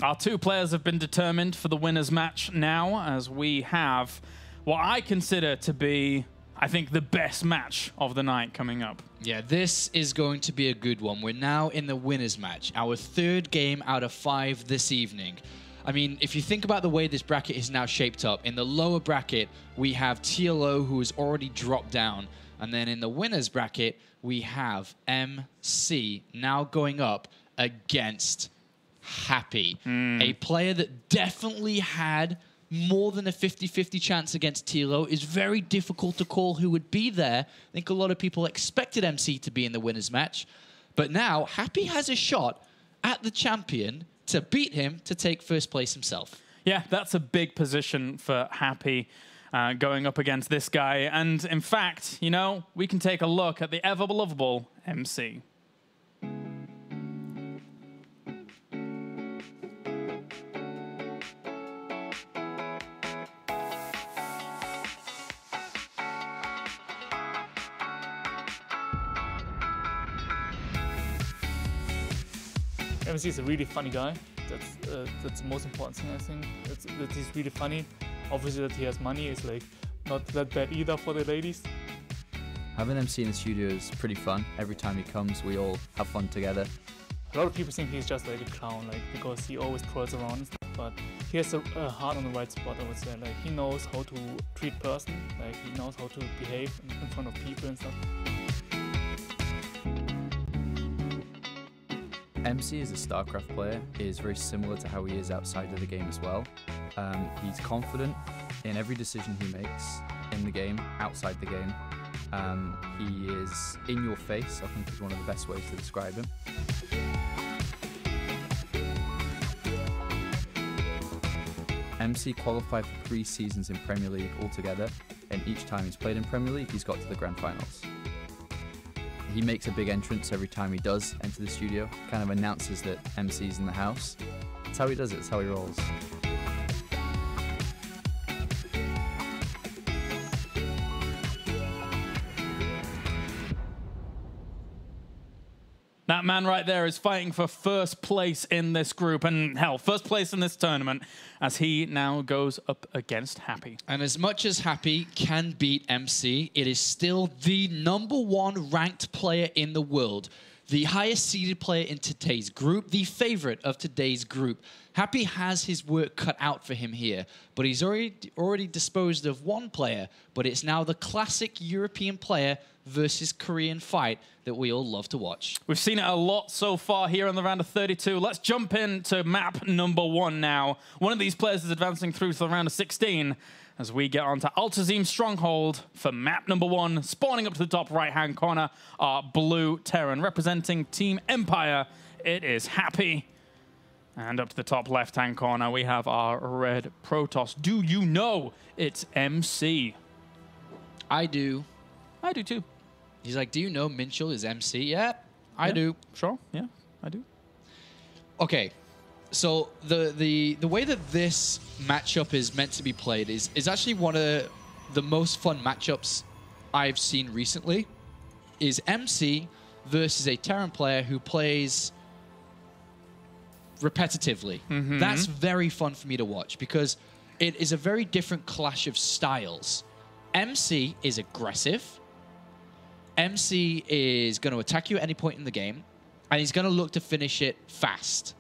Our two players have been determined for the winner's match now, as we have what I consider to be, I think, the best match of the night coming up. Yeah, this is going to be a good one. We're now in the winner's match, our third game out of 5 this evening. I mean, if you think about the way this bracket is now shaped up, in the lower bracket, we have TLO, who has already dropped down. And then in the winner's bracket, we have MC now going up against Happy, a player that definitely had more than a 50-50 chance against TLO. Is very difficult to call who would be there. I think a lot of people expected MC to be in the winner's match. But now, Happy has a shot at the champion to beat him to take first place himself. Yeah, that's a big position for Happy going up against this guy. And in fact, you know, we can take a look at the ever-lovable MC. MC is a really funny guy. That's the most important thing, I think. That he's really funny. Obviously, that he has money is like not that bad either for the ladies. Having MC in the studio is pretty fun. Every time he comes, we all have fun together. A lot of people think he's just like a clown, like because he always twirls around and stuff. But he has a heart on the right spot, I would say. Like he knows how to treat person. Like he knows how to behave in front of people and stuff. MC as a StarCraft player is very similar to how he is outside of the game as well. He's confident in every decision he makes in the game, outside the game. He is in your face, I think is one of the best ways to describe him. MC qualified for 3 seasons in Premier League altogether, and each time he's played in Premier League, he's got to the grand finals. He makes a big entrance every time he does enter the studio, kind of announces that MC's in the house. That's how he does it, it's how he rolls. That man right there is fighting for first place in this group, and hell, first place in this tournament, as he now goes up against Happy. And as much as Happy can beat MC, it is still the #1 ranked player in the world, the highest seeded player in today's group, the favorite of today's group. Happy has his work cut out for him here, but he's already disposed of one player, but it's now the classic European player versus Korean fight that we all love to watch. We've seen it a lot so far here in the round of 32. Let's jump into map #1 now. One of these players is advancing through to the round of 16 as we get on to Altazim Stronghold for map #1. Spawning up to the top right-hand corner are Blue Terran. Representing Team Empire, it is Happy. And up to the top left-hand corner, we have our red Protoss. Do you know it's MC? I do. I do too. He's like, do you know Minchel is MC? Yeah, I do. Sure, yeah, I do. Okay, so the way that this matchup is meant to be played is actually one of the most fun matchups I've seen recently. Is MC versus a Terran player who plays repetitively. That's very fun for me to watch because it is a very different clash of styles. MC is aggressive. MC is going to attack you at any point in the game, and he's going to look to finish it fast.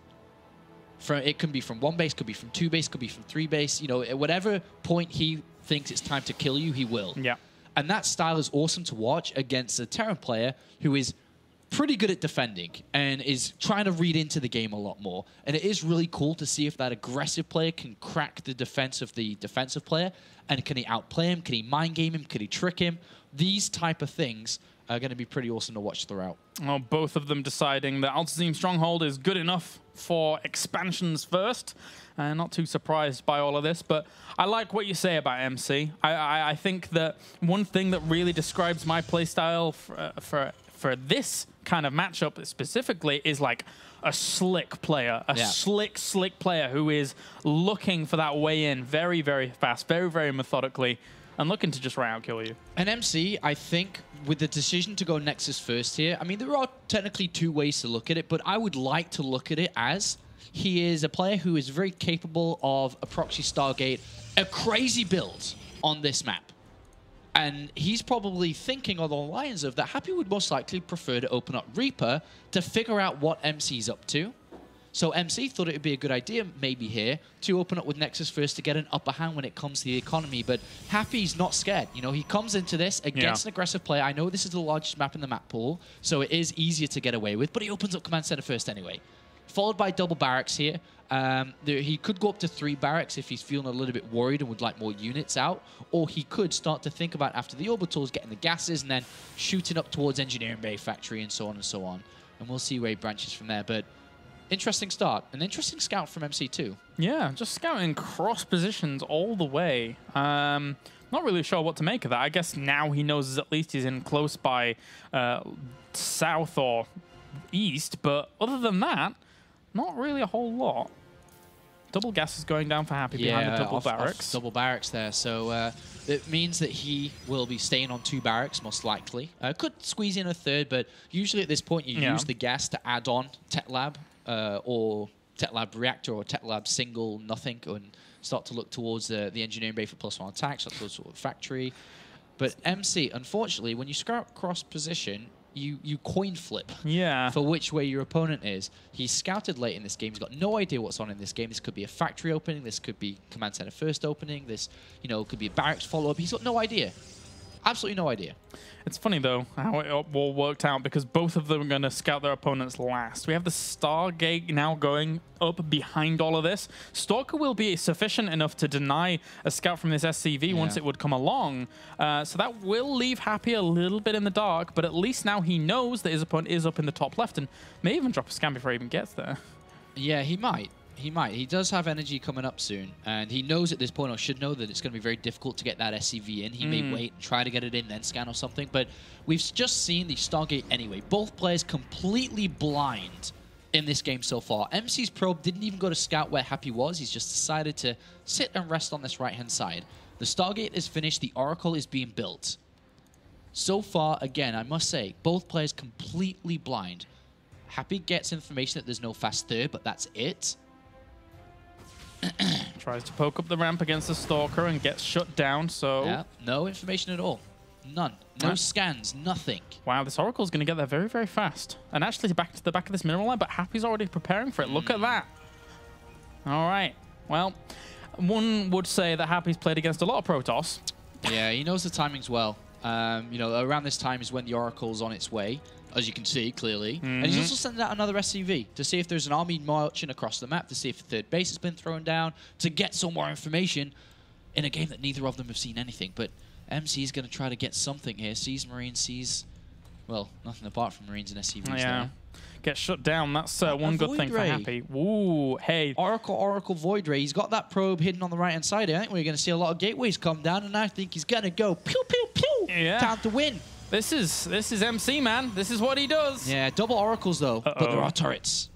It can be from 1 base, could be from 2 base, could be from 3 base. You know, at whatever point he thinks it's time to kill you, he will. Yeah. And that style is awesome to watch against a Terran player who is pretty good at defending and is trying to read into the game a lot more. And it is really cool to see if that aggressive player can crack the defense of the defensive player. And can he outplay him? Can he mind game him? Can he trick him? These type of things are going to be pretty awesome to watch throughout. Well, both of them deciding that Altazim Stronghold is good enough for expansions first. Not too surprised by all of this, but I like what you say about MC. I think that one thing that really describes my playstyle for this kind of matchup specifically is like a slick player, a slick player who is looking for that way in very, very fast, very, very methodically, and looking to just right out kill you. And MC, I think, with the decision to go Nexus first here, I mean, there are technically 2 ways to look at it, but I would like to look at it as he is a player who is very capable of a proxy Stargate, a crazy build on this map. And he's probably thinking on the lines of that Happy would most likely prefer to open up Reaper to figure out what MC's up to. So MC thought it would be a good idea, maybe here, to open up with Nexus first to get an upper hand when it comes to the economy. But Happy's not scared. You know, he comes into this against an aggressive player. I know this is the largest map in the map pool, so it is easier to get away with, but he opens up Command Center first anyway. Followed by double barracks here. He could go up to 3 barracks if he's feeling a little bit worried and would like more units out. Or he could start to think about, after the orbitals, getting the gases and then shooting up towards Engineering Bay Factory and so on and so on. And we'll see where he branches from there. But interesting start. An interesting scout from MC2. Yeah, just scouting cross positions all the way. Not really sure what to make of that. I guess now he knows at least he's in close by south or east. But other than that, not really a whole lot. Double gas is going down for Happy behind the double barracks. Double barracks there. So it means that he will be staying on 2 barracks, most likely. Could squeeze in a 3rd, but usually at this point you use the gas to add on Tech Lab or Tech Lab Reactor or Tech Lab Single Nothing and start to look towards the Engineering Bay for +1 attacks, start towards the factory. But MC, unfortunately, when you scout cross position, you coin flip for which way your opponent is. He's scouted late in this game. He's got no idea what's on in this game. This could be a factory opening. This could be Command Center first opening. This, you know, could be a barracks follow-up. He's got no idea. Absolutely no idea. It's funny, though, how it all worked out, because both of them are going to scout their opponents last. We have the Stargate now going up behind all of this. Stalker will be sufficient enough to deny a scout from this SCV once it would come along. So that will leave Happy a little bit in the dark, but at least now he knows that his opponent is up in the top left and may even drop a scan before he even gets there. Yeah, he might. He might. He does have energy coming up soon, and he knows at this point, or should know, that it's going to be very difficult to get that SCV in. He may wait and try to get it in, then scan or something, but we've just seen the Stargate anyway. Both players completely blind in this game so far. MC's probe didn't even go to scout where Happy was. He's just decided to sit and rest on this right-hand side. The Stargate is finished. The Oracle is being built. So far, again, I must say, both players completely blind. Happy gets information that there's no fast 3rd, but that's it. Tries to poke up the ramp against the Stalker and gets shut down, so... Yeah, no information at all. None. No scans, nothing. Wow, this Oracle's going to get there very, very fast. And actually back to the back of this mineral line, but Happy's already preparing for it. Look at that. All right. Well, one would say that Happy's played against a lot of Protoss. Yeah, he knows the timings well. You know, around this time is when the Oracle's on its way, as you can see clearly. And he's also sending out another SCV to see if there's an army marching across the map, to see if a 3rd base has been thrown down, to get some more information in a game that neither of them have seen anything. But MC is going to try to get something here. Sees Marines, sees, well, nothing apart from Marines and SCVs. Yeah. Get shut down. That's one good thing for Happy. Ooh, hey. Oracle Void Ray. He's got that probe hidden on the right-hand side. I think we're going to see a lot of gateways come down, and I think he's going to go pew, pew, pew. Yeah. Time to win. This is MC, man. This is what he does. Yeah, double Oracles, though. But there are turrets.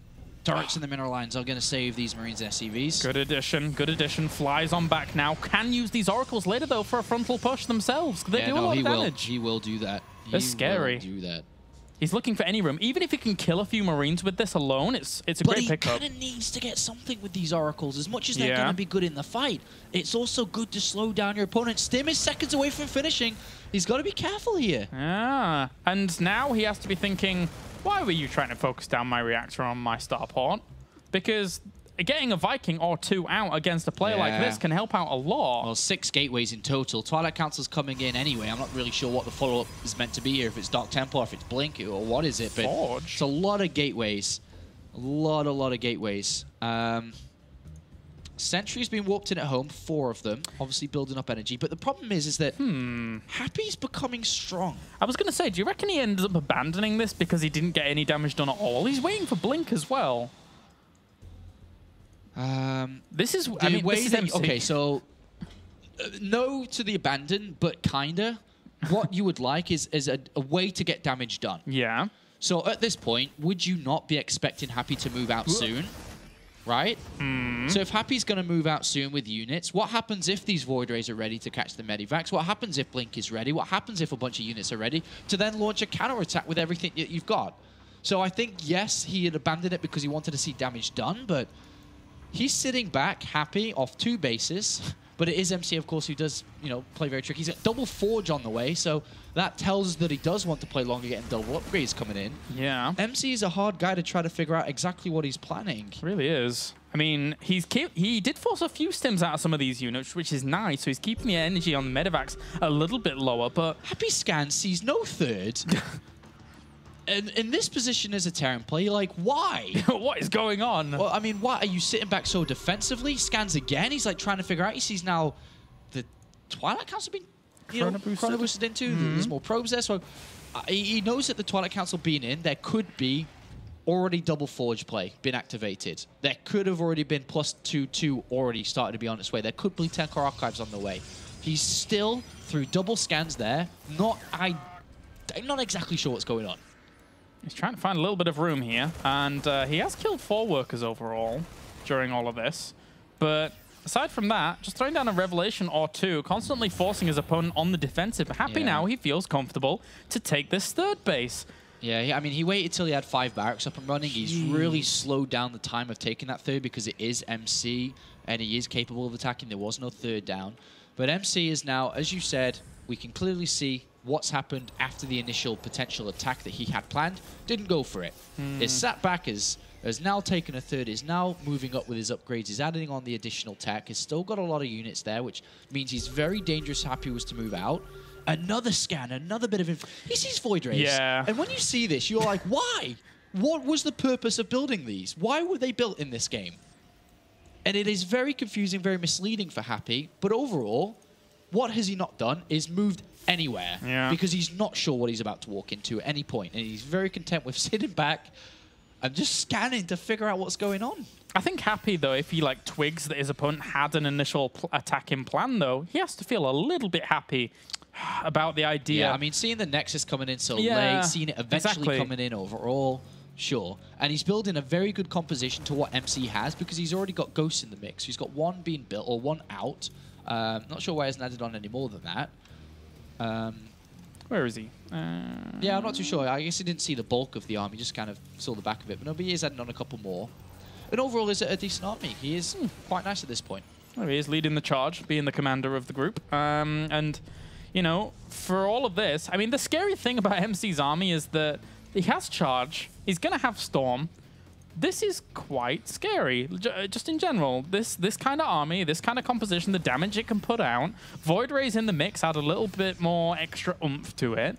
Turrets in the mineral lines are going to save these Marines and SCVs. Good addition. Good addition. Flies on back now. Can use these Oracles later, though, for a frontal push themselves. They do a lot of damage. He will do that. They're scary. He will do that. He's looking for any room. Even if he can kill a few Marines with this alone, it's a great pickup. But he kind of needs to get something with these Oracles. As much as they're going to be good in the fight, it's also good to slow down your opponent. Stim is seconds away from finishing. He's got to be careful here. Yeah. And now he has to be thinking, why were you trying to focus down my reactor on my starport? Because getting a Viking or 2 out against a player like this can help out a lot. Well, 6 gateways in total. Twilight Council's coming in anyway. I'm not really sure what the follow-up is meant to be here, if it's Dark Temple, or if it's Blink, or what is it. But Forge. It's a lot of gateways. A lot of gateways. Sentry's been warped in at home, 4 of them, obviously building up energy. But the problem is that Happy's becoming strong. I was going to say, do you reckon he ends up abandoning this because he didn't get any damage done at all? He's waiting for Blink as well. This is, I mean, this is MC. Okay, so no to the abandon, but kinda. What you would like is a way to get damage done. Yeah. So at this point, would you not be expecting Happy to move out soon? Right? So if Happy's going to move out soon with units, what happens if these Void Rays are ready to catch the Medivacs? What happens if Blink is ready? What happens if a bunch of units are ready to then launch a counterattack with everything that you've got? So I think, yes, he had abandoned it because he wanted to see damage done, but he's sitting back happy off 2 bases. But it is MC, of course, who does, you know, play very tricky. He's got double Forge on the way, so that tells us that he does want to play longer, getting double upgrades coming in. Yeah. MC is a hard guy to try to figure out exactly what he's planning. Really is. I mean, he did force a few stims out of some of these units, which is nice. So he's keeping the energy on the Medivacs a little bit lower, but... Happy Scan sees no third. And in this position as a Terran player, like, why? What is going on? Well, I mean, why are you sitting back so defensively? Scans again. He's like trying to figure out. He sees now the Twilight Council being chrono boosted into. There's more probes there. So he knows that the Twilight Council being in, there could be already double Forge play been activated. There could have already been +2/2 already started to be on its way. There could be 10 core archives on the way. He's still through double scans there. I'm not exactly sure what's going on. He's trying to find a little bit of room here, and he has killed 4 workers overall during all of this. But aside from that, just throwing down a Revelation or 2, constantly forcing his opponent on the defensive. Happy now, he feels comfortable to take this 3rd base. Yeah, I mean, he waited till he had 5 barracks up and running. He's really slowed down the time of taking that 3rd because it is MC, and he is capable of attacking. There was no 3rd down. But MC is now, as you said, we can clearly see what's happened after the initial potential attack that he had planned. Didn't go for it. Is sat back, has now taken a 3rd, is now moving up with his upgrades, is adding on the additional tech, has still got a lot of units there, which means he's very dangerous. Happy was to move out. Another scan, another bit of he sees Void Rays. Yeah. And when you see this, you're like, why? What was the purpose of building these? Why were they built in this game? And it is very confusing, very misleading for Happy. But overall, what has he not done is moved anywhere. Yeah. Because he's not sure what he's about to walk into at any point. And he's very content with sitting back and just scanning to figure out what's going on. I think Happy, though, if he like twigs that his opponent had an initial attacking plan, though, he has to feel a little bit happy about the idea. Yeah, I mean, seeing the Nexus coming in so late, seeing it eventually coming in overall, sure. And he's building a very good composition to what MC has because he's already got Ghosts in the mix. He's got 1 being built or 1 out. Not sure why he hasn't added on any more than that. Where is he? Yeah, I'm not too sure. I guess he didn't see the bulk of the army, just kind of saw the back of it. But no, but he is adding on a couple more. And overall, is it a decent army? He is quite nice at this point. Well, he is leading the charge, being the commander of the group. And, you know, for all of this, I mean, the scary thing about MC's army is that he has charge. He's going to have storm. This is quite scary, just in general. This kind of army, this kind of composition, the damage it can put out. Void Rays in the mix add a little bit more extra oomph to it.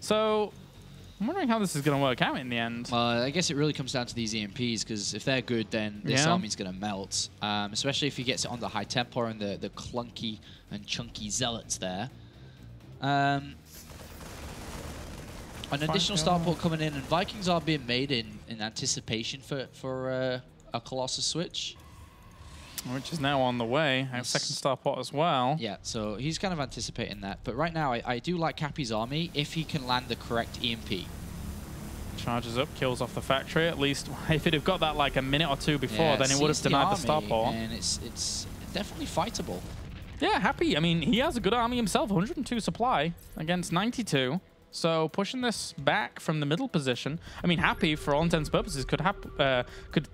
So I'm wondering how this is going to work out in the end. I guess it really comes down to these EMPs, because if they're good, then this army's going to melt. Especially if he gets it on the High Templar and the clunky and chunky Zealots there. An additional starport coming in, and Vikings are being made in anticipation for a Colossus switch. Which is now on the way. A second starport as well. Yeah, so he's kind of anticipating that. But right now, I do like Happy's army if he can land the correct EMP. Charges up, kills off the factory. At least if it had got that like a minute or 2 before, then it would have denied the starport. And it's definitely fightable. Yeah, Happy. I mean, he has a good army himself. 102 supply against 92. So pushing this back from the middle position. I mean, Happy, for all intents and purposes, could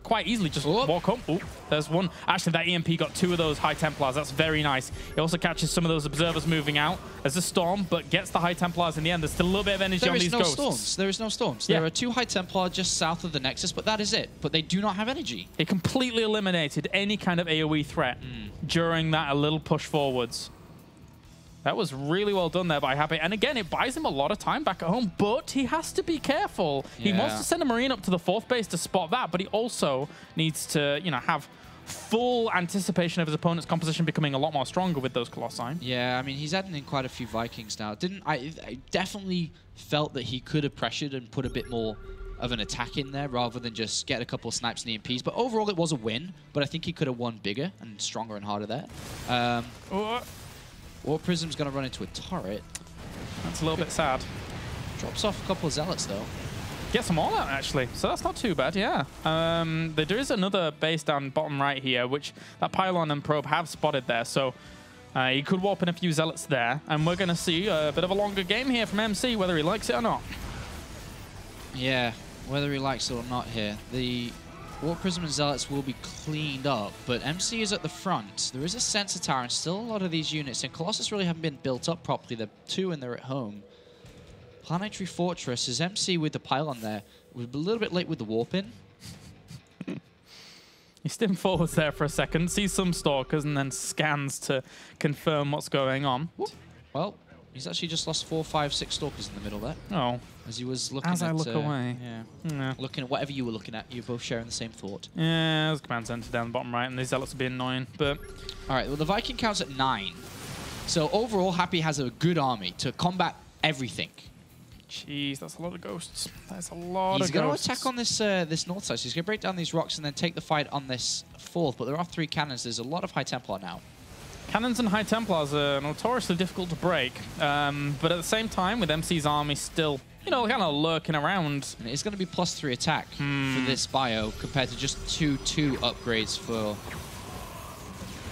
quite easily just walk home. Oh, there's one. Actually, that EMP got 2 of those High Templars. That's very nice. He also catches some of those observers moving out as a storm, but gets the High Templars in the end. There's still a little bit of energy on these ghosts. Storms. There is no storms. Yeah. There are 2 High Templar just south of the Nexus, but that is it. But they do not have energy. It completely eliminated any kind of AoE threat during that little push forwards. That was really well done there by Happy. And again, it buys him a lot of time back at home, but he has to be careful. Yeah. He wants to send a Marine up to the 4th base to spot that, but he also needs to, you know, have full anticipation of his opponent's composition becoming a lot more stronger with those Colossi. Yeah, I mean, he's adding in quite a few Vikings now. I definitely felt that he could have pressured and put a bit more of an attack in there rather than just get a couple of snipes and EMPs. But overall, it was a win, but I think he could have won bigger and stronger and harder there. War Prism's going to run into a turret. That's a little bit sad. Drops off a couple of Zealots, though. Gets them all out, actually. So that's not too bad, yeah. There is another base down bottom right here, which that Pylon and Probe have spotted there. So he could warp in a few Zealots there. And we're going to see a bit of a longer game here from MC, whether he likes it or not. Yeah. whether he likes it or not here. The Warp Prism and Zealots will be cleaned up, but MC is at the front. There is a Sensor Tower and still a lot of these units, and Colossus really haven't been built up properly. They're 2 and they're at home. Planetary Fortress is MC with the pylon there. We're a little bit late with the warp in. He stim forwards there for a second, sees some Stalkers, and then scans to confirm what's going on. Well, he's actually just lost 4, 5, 6 Stalkers in the middle there. Oh. As he was looking As at... I look away. Yeah. Looking at whatever you were looking at. You're both sharing the same thought. Yeah, there's a command center down the bottom right, and these Zealots are being annoying, but... All right, well, the Viking count's at 9. So overall, Happy has a good army to combat everything. Jeez, that's a lot of ghosts. That's a lot of ghosts. He's going to attack on this this north side. So he's going to break down these rocks and then take the fight on this fourth. But there are 3 cannons. There's a lot of High Templar now. Cannons and High Templars are notoriously difficult to break. But at the same time, with MC's army still, you know, kind of lurking around. And it's going to be +3 attack for this bio compared to just 2/2 upgrades for...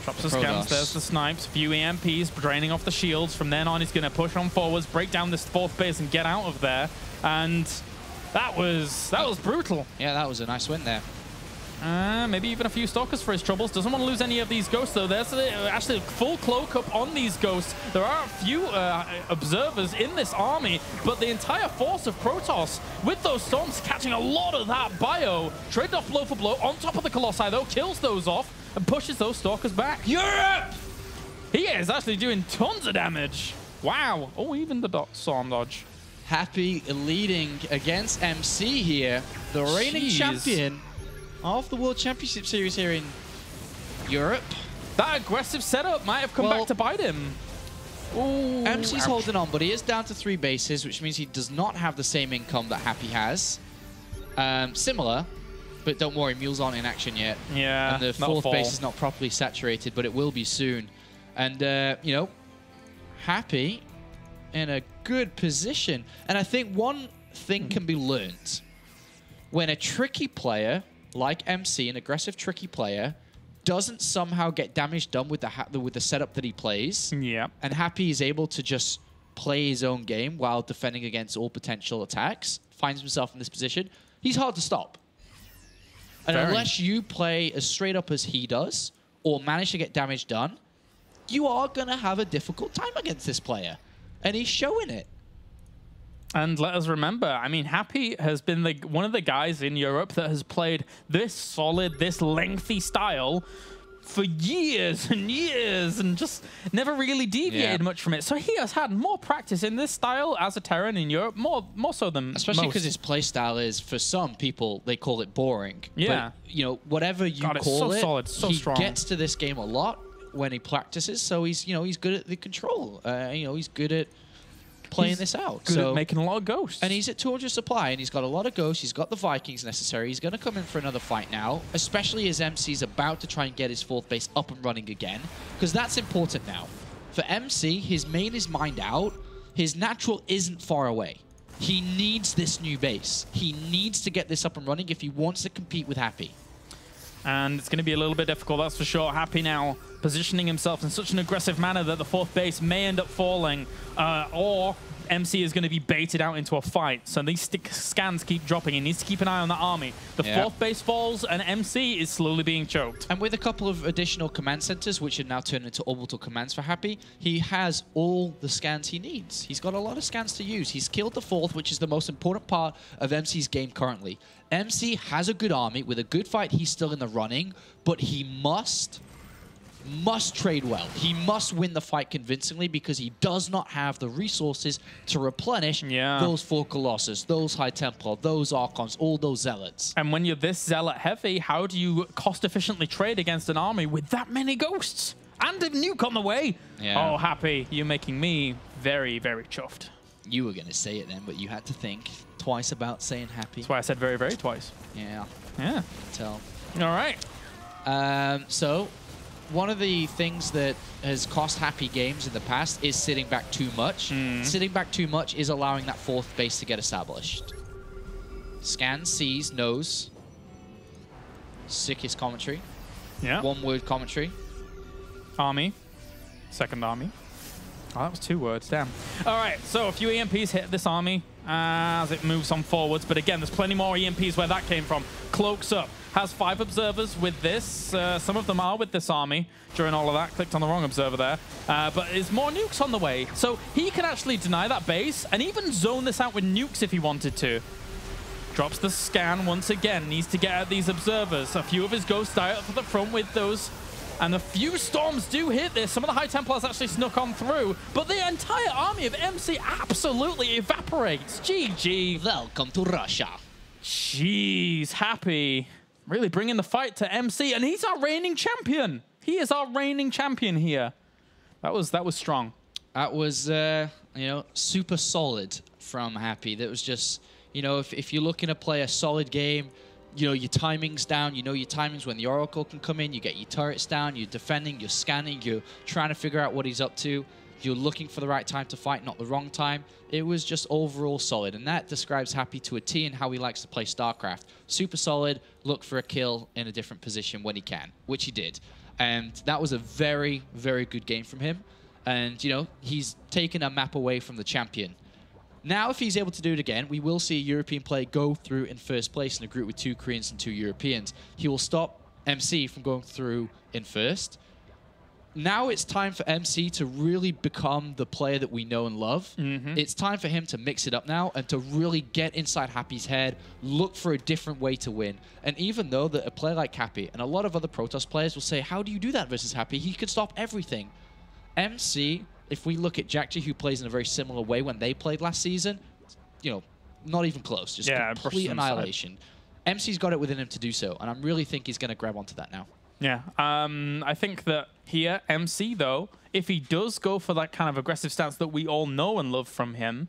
Drops the scans, there's the snipes, few EMPs, draining off the shields. From then on, he's going to push on forwards, break down this 4th base and get out of there. And that was brutal. Yeah, that was a nice win there. Maybe even a few Stalkers for his troubles. Doesn't want to lose any of these ghosts, though. There's actually a full cloak up on these ghosts. There are a few observers in this army, but the entire force of Protoss, with those storms catching a lot of that bio, traded off blow for blow on top of the Colossi, though, kills those off and pushes those Stalkers back. Europe! He is actually doing tons of damage. Wow. Oh, even the storm dodge. Happy leading against MC here, the reigning champion of the World Championship Series here in Europe. That aggressive setup might have come back to bite him. Ooh, MC's holding on, but he is down to 3 bases, which means he does not have the same income that Happy has. Similar, but don't worry, mules aren't in action yet. Yeah, and the 4th base is not properly saturated, but it will be soon. And, you know, Happy in a good position. And I think one thing can be learned. When a tricky player, like MC, an aggressive tricky player, doesn't somehow get damage done with the setup that he plays, and Happy is able to just play his own game while defending against all potential attacks, finds himself in this position, he's hard to stop. And unless you play as straight up as he does, or manage to get damage done, you are going to have a difficult time against this player. And he's showing it. And let us remember, I mean, Happy has been one of the guys in Europe that has played this solid, this lengthy style for years and years and just never really deviated much from it. So he has had more practice in this style as a Terran in Europe, more so than especially because his playstyle is, for some people, they call it boring. Yeah. But, you know, whatever you call it, solid, so strong. He gets to this game a lot when he practices, so he's, you know, he's good at the control. You know, he's good at playing this out. Good at making a lot of ghosts. And he's at 200 supply, and he's got a lot of ghosts. He's got the Vikings necessary. He's going to come in for another fight now, especially as MC's about to try and get his 4th base up and running again, because that's important now. For MC, his main is mined out. His natural isn't far away. He needs this new base. He needs to get this up and running if he wants to compete with Happy. And it's going to be a little bit difficult, that's for sure. Happy now positioning himself in such an aggressive manner that the 4th base may end up falling, or MC is going to be baited out into a fight. So these scans keep dropping. He needs to keep an eye on that army. The 4th base falls, and MC is slowly being choked. And with a couple of additional command centers, which are now turned into orbital commands for Happy, he has all the scans he needs. He's got a lot of scans to use. He's killed the 4th, which is the most important part of MC's game currently. MC has a good army. With a good fight, he's still in the running, but he must trade well. He must win the fight convincingly because he does not have the resources to replenish those 4 Colossus, those High Templar, those Archons, all those Zealots. And when you're this Zealot heavy, how do you cost efficiently trade against an army with that many ghosts? And a nuke on the way? Oh, Happy, you're making me very, very chuffed. You were going to say it then, but you had to think twice about saying Happy. That's why I said very, very twice. Yeah. Yeah. Tell. All right. So, one of the things that has cost Happy games in the past is sitting back too much. Sitting back too much is allowing that 4th base to get established. Scan, sees, knows. Sickest commentary. Yeah. One-word commentary. Army. Second army. Oh, that was 2 words, damn. All right, so a few EMPs hit this army as it moves on forwards, but again, there's plenty more EMPs where that came from. Cloaks up, has 5 observers with this. Some of them are with this army during all of that. Clicked on the wrong observer there. But there's more nukes on the way, so he can actually deny that base and even zone this out with nukes if he wanted to. Drops the scan once again, needs to get at these observers. A few of his ghosts die up to the front with those. And a few storms do hit this. Some of the High Templars actually snuck on through, but the entire army of MC absolutely evaporates. GG. Welcome to Russia. Jeez, Happy really bringing the fight to MC, and he's our reigning champion. He is our reigning champion here. That was strong. That was, you know, super solid from Happy. That was just, you know, if you're looking to play a solid game, you know, your timing's down, you know your timing's when the Oracle can come in, you get your turrets down, you're defending, you're scanning, you're trying to figure out what he's up to, you're looking for the right time to fight, not the wrong time. It was just overall solid, and that describes Happy to a T and how he likes to play StarCraft. Super solid, look for a kill in a different position when he can, which he did. And that was a very, very good game from him. And, you know, he's taken a map away from the champion. Now, if he's able to do it again, we will see a European player go through in first place in a group with 2 Koreans and 2 Europeans. He will stop MC from going through in first. Now it's time for MC to really become the player that we know and love. It's time for him to mix it up now and to really get inside Happy's head, look for a different way to win. And even though that a player like Happy and a lot of other Protoss players will say, how do you do that versus Happy? He could stop everything. MC, if we look at Jackji, who plays in a very similar way when they played last season, you know, not even close. Just complete annihilation. MC's got it within him to do so, and I really think he's going to grab onto that now. Yeah, I think that here, MC, though, if he does go for that kind of aggressive stance that we all know and love from him,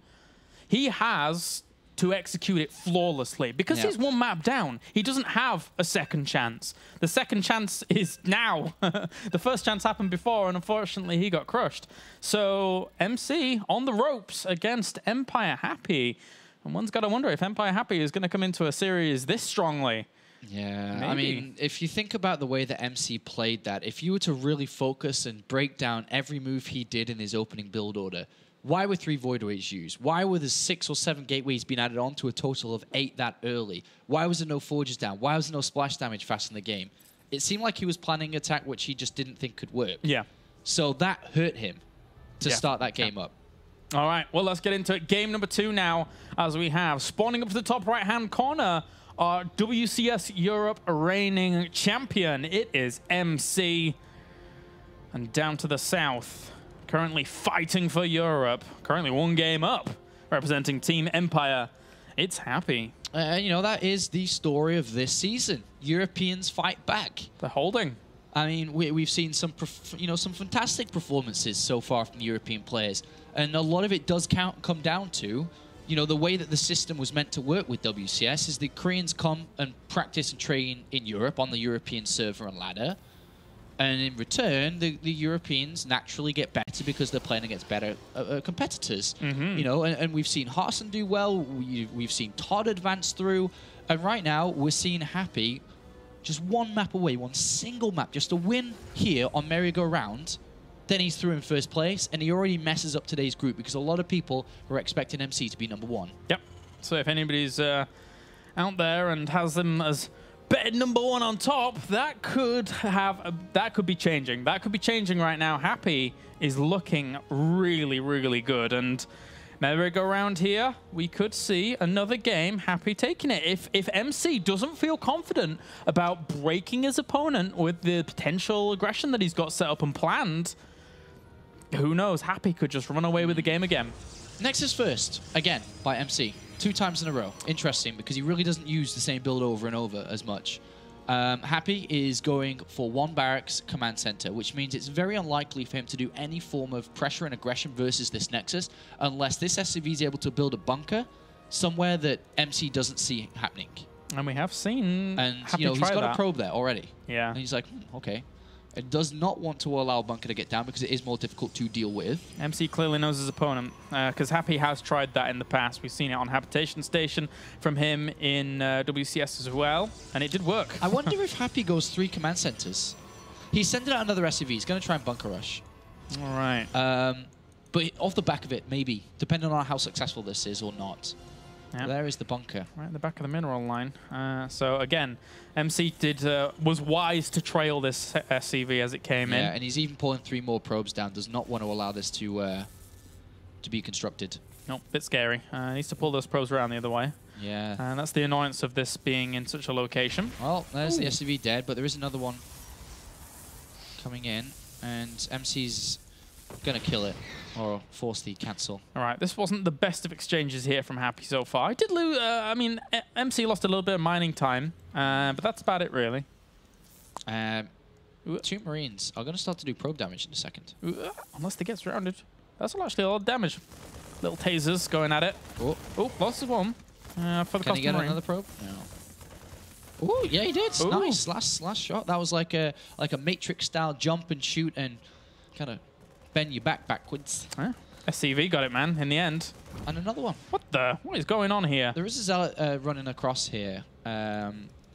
he has to execute it flawlessly. Because he's 1 map down, he doesn't have a second chance. The second chance is now. The first chance happened before, and unfortunately, he got crushed. So, MC on the ropes against Empire Happy. And one's got to wonder if Empire Happy is going to come into a series this strongly. Yeah, Maybe. I mean, if you think about the way that MC played that, if you were to really focus and break down every move he did in his opening build order, why were 3 Void Waves used? Why were there 6 or 7 gateways being added on to a total of 8 that early? Why was there no forges down? Why was there no splash damage fast in the game? It seemed like he was planning an attack which he just didn't think could work. Yeah. So that hurt him to start that game up. All right, well, let's get into it. Game number 2 now, as we have spawning up to the top right-hand corner, our WCS Europe reigning champion. It is MC. And down to the south, currently fighting for Europe, currently 1 game up, representing Team Empire. It's Happy. You know, that is the story of this season. Europeans fight back. They're holding. I mean, we've seen some, some fantastic performances so far from European players, and a lot of it does come down to, you know, the way that the system was meant to work with WCS is the Koreans come and practice and train in Europe on the European server and ladder, and in return, the Europeans naturally get better because they're playing against better competitors. You know, and we've seen Harson do well. We've seen Todd advance through, and right now we're seeing Happy just 1 map away, 1 single map, just a win here on merry-go-round. Then he's through in first place, and he already messes up today's group because a lot of people were expecting MC to be number 1. Yep. So if anybody's out there and has them as bet number 1 on top, that could be changing. That could be changing right now. Happy is looking really, really good, and merry-go-round here, we could see another game, Happy taking it. If MC doesn't feel confident about breaking his opponent with the potential aggression that he's got set up and planned, who knows? Happy could just run away with the game again. Next is first, again, by MC. 2 times in a row. Interesting, because he really doesn't use the same build over and over as much. Happy is going for 1 barracks command center, which means it's very unlikely for him to do any form of pressure and aggression versus this Nexus, unless this SCV is able to build a bunker somewhere that MC doesn't see happening. And we have seen Happy you know, he's got that. a probe there already. Yeah. And he's like, okay. It does not want to allow bunker to get down because it is more difficult to deal with. MC clearly knows his opponent because Happy has tried that in the past. We've seen it on Habitation Station from him in WCS as well, and it did work. I wonder if Happy goes 3 command centers. He's sending out another SCV. He's going to try and bunker rush. All right. But off the back of it, maybe, depending on how successful this is or not. Yeah. There is the bunker. Right at the back of the mineral line. So again, MC was wise to trail this SCV as it came in. Yeah, and he's even pulling 3 more probes down. Does not want to allow this to be constructed. Nope, bit scary. Needs to pull those probes around the other way. Yeah. And that's the annoyance of this being in such a location. Well, there's the SCV dead, but there is another one coming in, and MC's gonna kill it or force the cancel. All right, this wasn't the best of exchanges here from Happy so far. I did lose. I mean, MC lost a little bit of mining time, but that's about it really. 2 Marines are gonna start to do probe damage in a second. Unless they get surrounded. That's actually a lot of damage. Little tasers going at it. Oh, lost one. For the Can he get Marine. another probe? No. Oh, yeah, he did. Ooh. Nice. Last shot. That was like a Matrix style jump and shoot and kind of bend your back backwards. SCV got it, man, in the end. And another one. What is going on here? There is a Zealot running across here.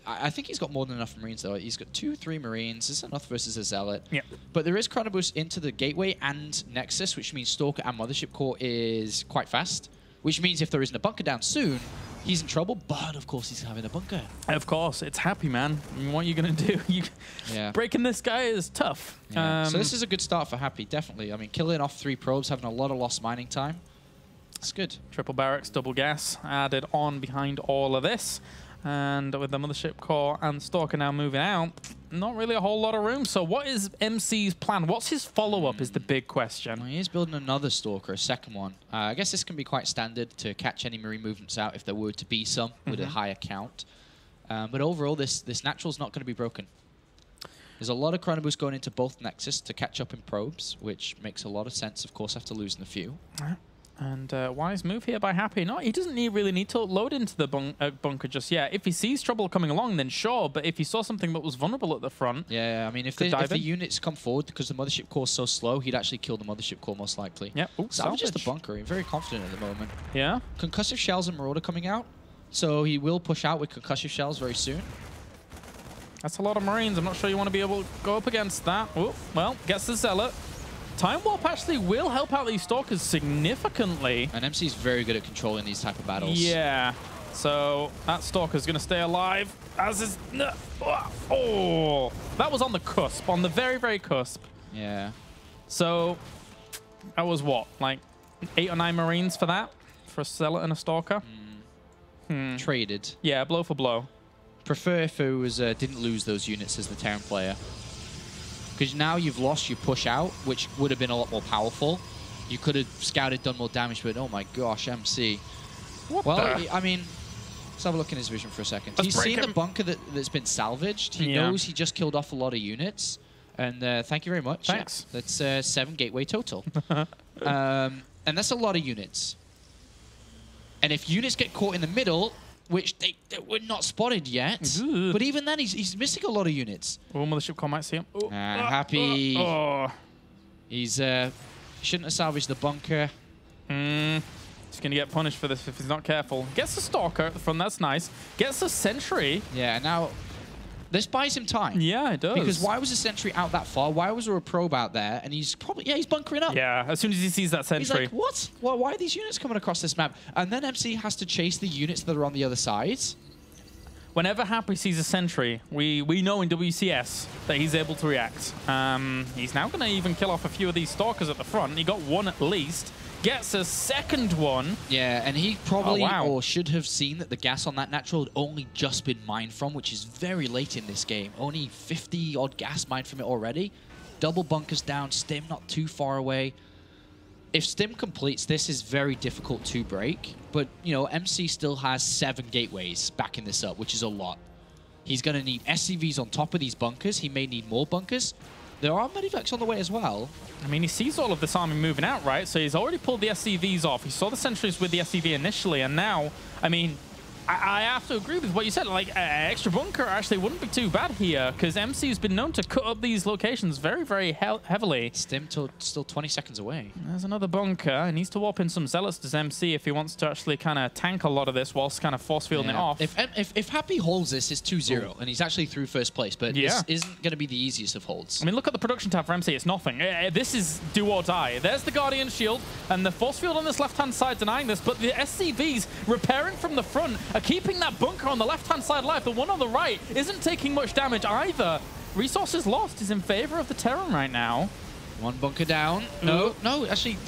I think he's got more than enough Marines, though. He's got 2-3 Marines. It's enough versus a Zealot. Yeah. But there is Chronoboost into the Gateway and Nexus, which means Stalker and Mothership Core is quite fast. Which means if there isn't a bunker down soon, he's in trouble. But, of course, he's having a bunker. Of course, it's Happy, man. I mean, what are you going to do? Yeah. Breaking this guy is tough. Yeah. So this is a good start for Happy, definitely. I mean, killing off 3 probes, having a lot of lost mining time. It's good. Triple barracks, double gas added on behind all of this. And with the Mothership Core and Stalker now moving out, not really a whole lot of room. So what is MC's plan? What's his follow-up is the big question. Well, he is building another Stalker, a second one. I guess this can be quite standard to catch any Marine movements out if there were to be some with a higher count. But overall, this natural's not going to be broken. There's a lot of Chronoboost going into both Nexus to catch up in probes, which makes a lot of sense, of course, after losing a few. And wise move here by Happy. No, he doesn't really need to load into the bunker just yet. If he sees trouble coming along, then sure. But if he saw something that was vulnerable at the front... Yeah, I mean, if the units come forward because the Mothership Core is so slow, he'd actually kill the Mothership Core most likely. Yeah. Salvages the bunker. He's very confident at the moment. Yeah. Concussive Shells and Marauder coming out. So he will push out with Concussive Shells very soon. That's a lot of Marines. I'm not sure you want to be able to go up against that. Oh, well, gets the Zealot. Time Warp actually will help out these Stalkers significantly. And MC's very good at controlling these type of battles. Yeah. So that Stalker's going to stay alive. As is... Oh! That was on the cusp. On the very, very cusp. Yeah. So that was what? Like 8 or 9 Marines for that? For a Zealot and a Stalker? Traded. Yeah, blow for blow. Prefer if it was didn't lose those units as the Terran player. Because now you've lost your push out, which would have been a lot more powerful. You could have scouted, done more damage, but oh my gosh, MC. I mean, let's have a look in his vision for a second. He's seen the bunker that's been salvaged. He knows he just killed off a lot of units. And thank you very much. Thanks. Yeah, that's 7 Gateway total. And that's a lot of units. And if units get caught in the middle, which they were not spotted yet, but even then, he's missing a lot of units. Oh, Mothership Core might see him. Happy. He's shouldn't have salvaged the bunker. He's going to get punished for this if he's not careful. Gets the Stalker at the front, that's nice. Gets the Sentry. Yeah, now this buys him time. Yeah, it does. Because why was the Sentry out that far? Why was there a probe out there? And he's probably, he's bunkering up. Yeah, as soon as he sees that Sentry. He's like, what? Why are these units coming across this map? And then MC has to chase the units that are on the other side. Whenever Happy sees a Sentry, we know in WCS that he's able to react. He's now going to even kill off a few of these Stalkers at the front. He got one at least. Gets a second one. Yeah, and he probably or should have seen that the gas on that natural had only just been mined from, which is very late in this game. Only 50-odd gas mined from it already. Double bunkers down, Stim not too far away. If Stim completes, this is very difficult to break. But, you know, MC still has 7 gateways backing this up, which is a lot. He's going to need SCVs on top of these bunkers. He may need more bunkers. There are medivacs on the way as well. I mean, he sees all of this army moving out, right? So he's already pulled the SCVs off. He saw the sentries with the SCV initially, and now, I mean, I have to agree with what you said. Like, extra bunker actually wouldn't be too bad here, because MC's been known to cut up these locations very, very heavily. Stim still 20 seconds away. There's another bunker. He needs to warp in some zealots, does MC, if he wants to actually kind of tank a lot of this whilst kind of force fielding it off. If Happy holds this, it's 2-0, and he's actually through first place, but this isn't going to be the easiest of holds. I mean, look at the production tab for MC. It's nothing. This is do or die. There's the Guardian shield, and the force field on this left-hand side denying this, but the SCVs repairing from the front are keeping that bunker on the left-hand side alive. The one on the right isn't taking much damage either. Resources lost is in favor of the Terran right now. One bunker down. No, actually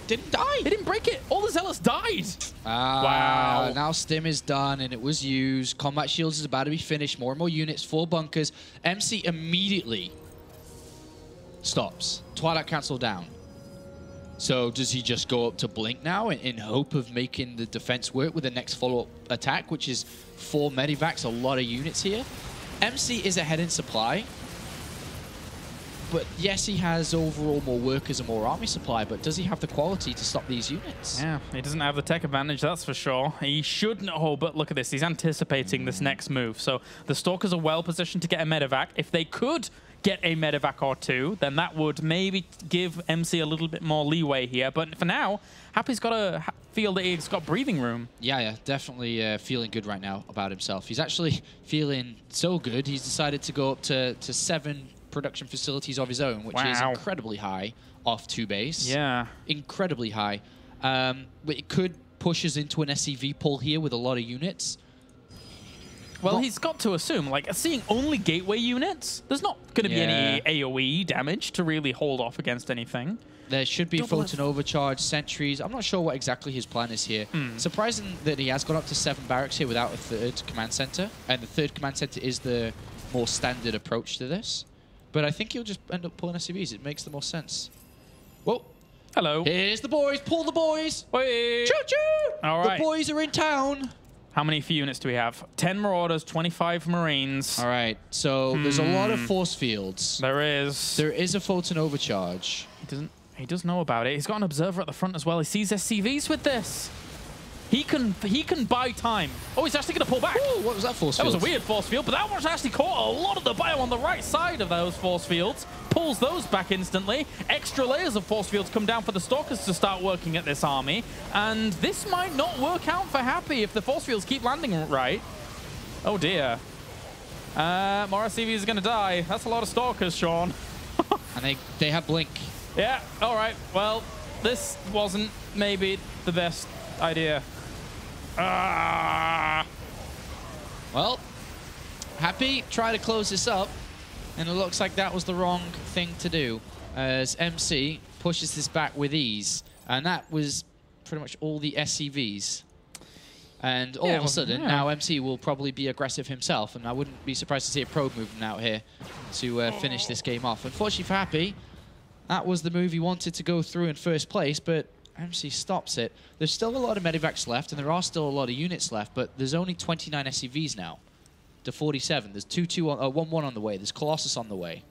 didn't die. They didn't break it. All the Zealots died. Wow. Now Stim is done, and it was used. Combat Shields is about to be finished. More and more units, 4 bunkers. MC immediately stops. Twilight Council down. So does he just go up to Blink now in hope of making the defense work with the next follow-up attack, which is 4 medivacs, a lot of units here? MC is ahead in supply. But yes, he has overall more workers and more army supply, but does he have the quality to stop these units? Yeah, he doesn't have the tech advantage, that's for sure. He should know, but look at this. He's anticipating this next move. So the Stalkers are well positioned to get a medevac. If they could get a medevac or 2, then that would maybe give MC a little bit more leeway here. But for now, Happy's got to feel that he's got breathing room. Yeah, definitely feeling good right now about himself. He's actually feeling so good, he's decided to go up to 7 production facilities of his own, which is incredibly high off 2 base. Yeah. Incredibly high. But it could push us into an SCV pull here with a lot of units. Well, he's got to assume, like, seeing only gateway units, there's not going to be any AoE damage to really hold off against anything. There should be photon overcharge, sentries. I'm not sure what exactly his plan is here. Surprising that he has gone up to 7 barracks here without a 3rd command center. And the 3rd command center is the more standard approach to this. But I think he'll just end up pulling SCVs. It makes the most sense. Whoa. Hello. Here's the boys. Pull the boys. Wait. Choo-choo. All right. The boys are in town. How many units do we have? 10 Marauders, 25 Marines. All right. So there's a lot of force fields. There is. There is a photon overcharge. He does know about it. He's got an observer at the front as well. He sees SCVs with this. He can buy time. Oh, he's actually going to pull back. Ooh, what was that force field? That was a weird force field, but that one's actually caught a lot of the bio on the right side of those force fields. Pulls those back instantly. Extra layers of force fields come down for the Stalkers to start working at this army. And this might not work out for Happy if the force fields keep landing right. Oh, dear. More SCVs is going to die. That's a lot of Stalkers, Sean. And they have Blink. Yeah, all right. Well, this wasn't maybe the best idea. Well, Happy tried to close this up, and it looks like that was the wrong thing to do, as MC pushes this back with ease. And that was pretty much all the SCVs. And all of a sudden, now MC will probably be aggressive himself, and I wouldn't be surprised to see a probe movement out here to finish this game off. Unfortunately for Happy, that was the move he wanted to go through in first place, but MC stops it. There's still a lot of medivacs left, and there are still a lot of units left, but there's only 29 SCVs now to 47. There's 1-1 on the way. There's Colossus on the way.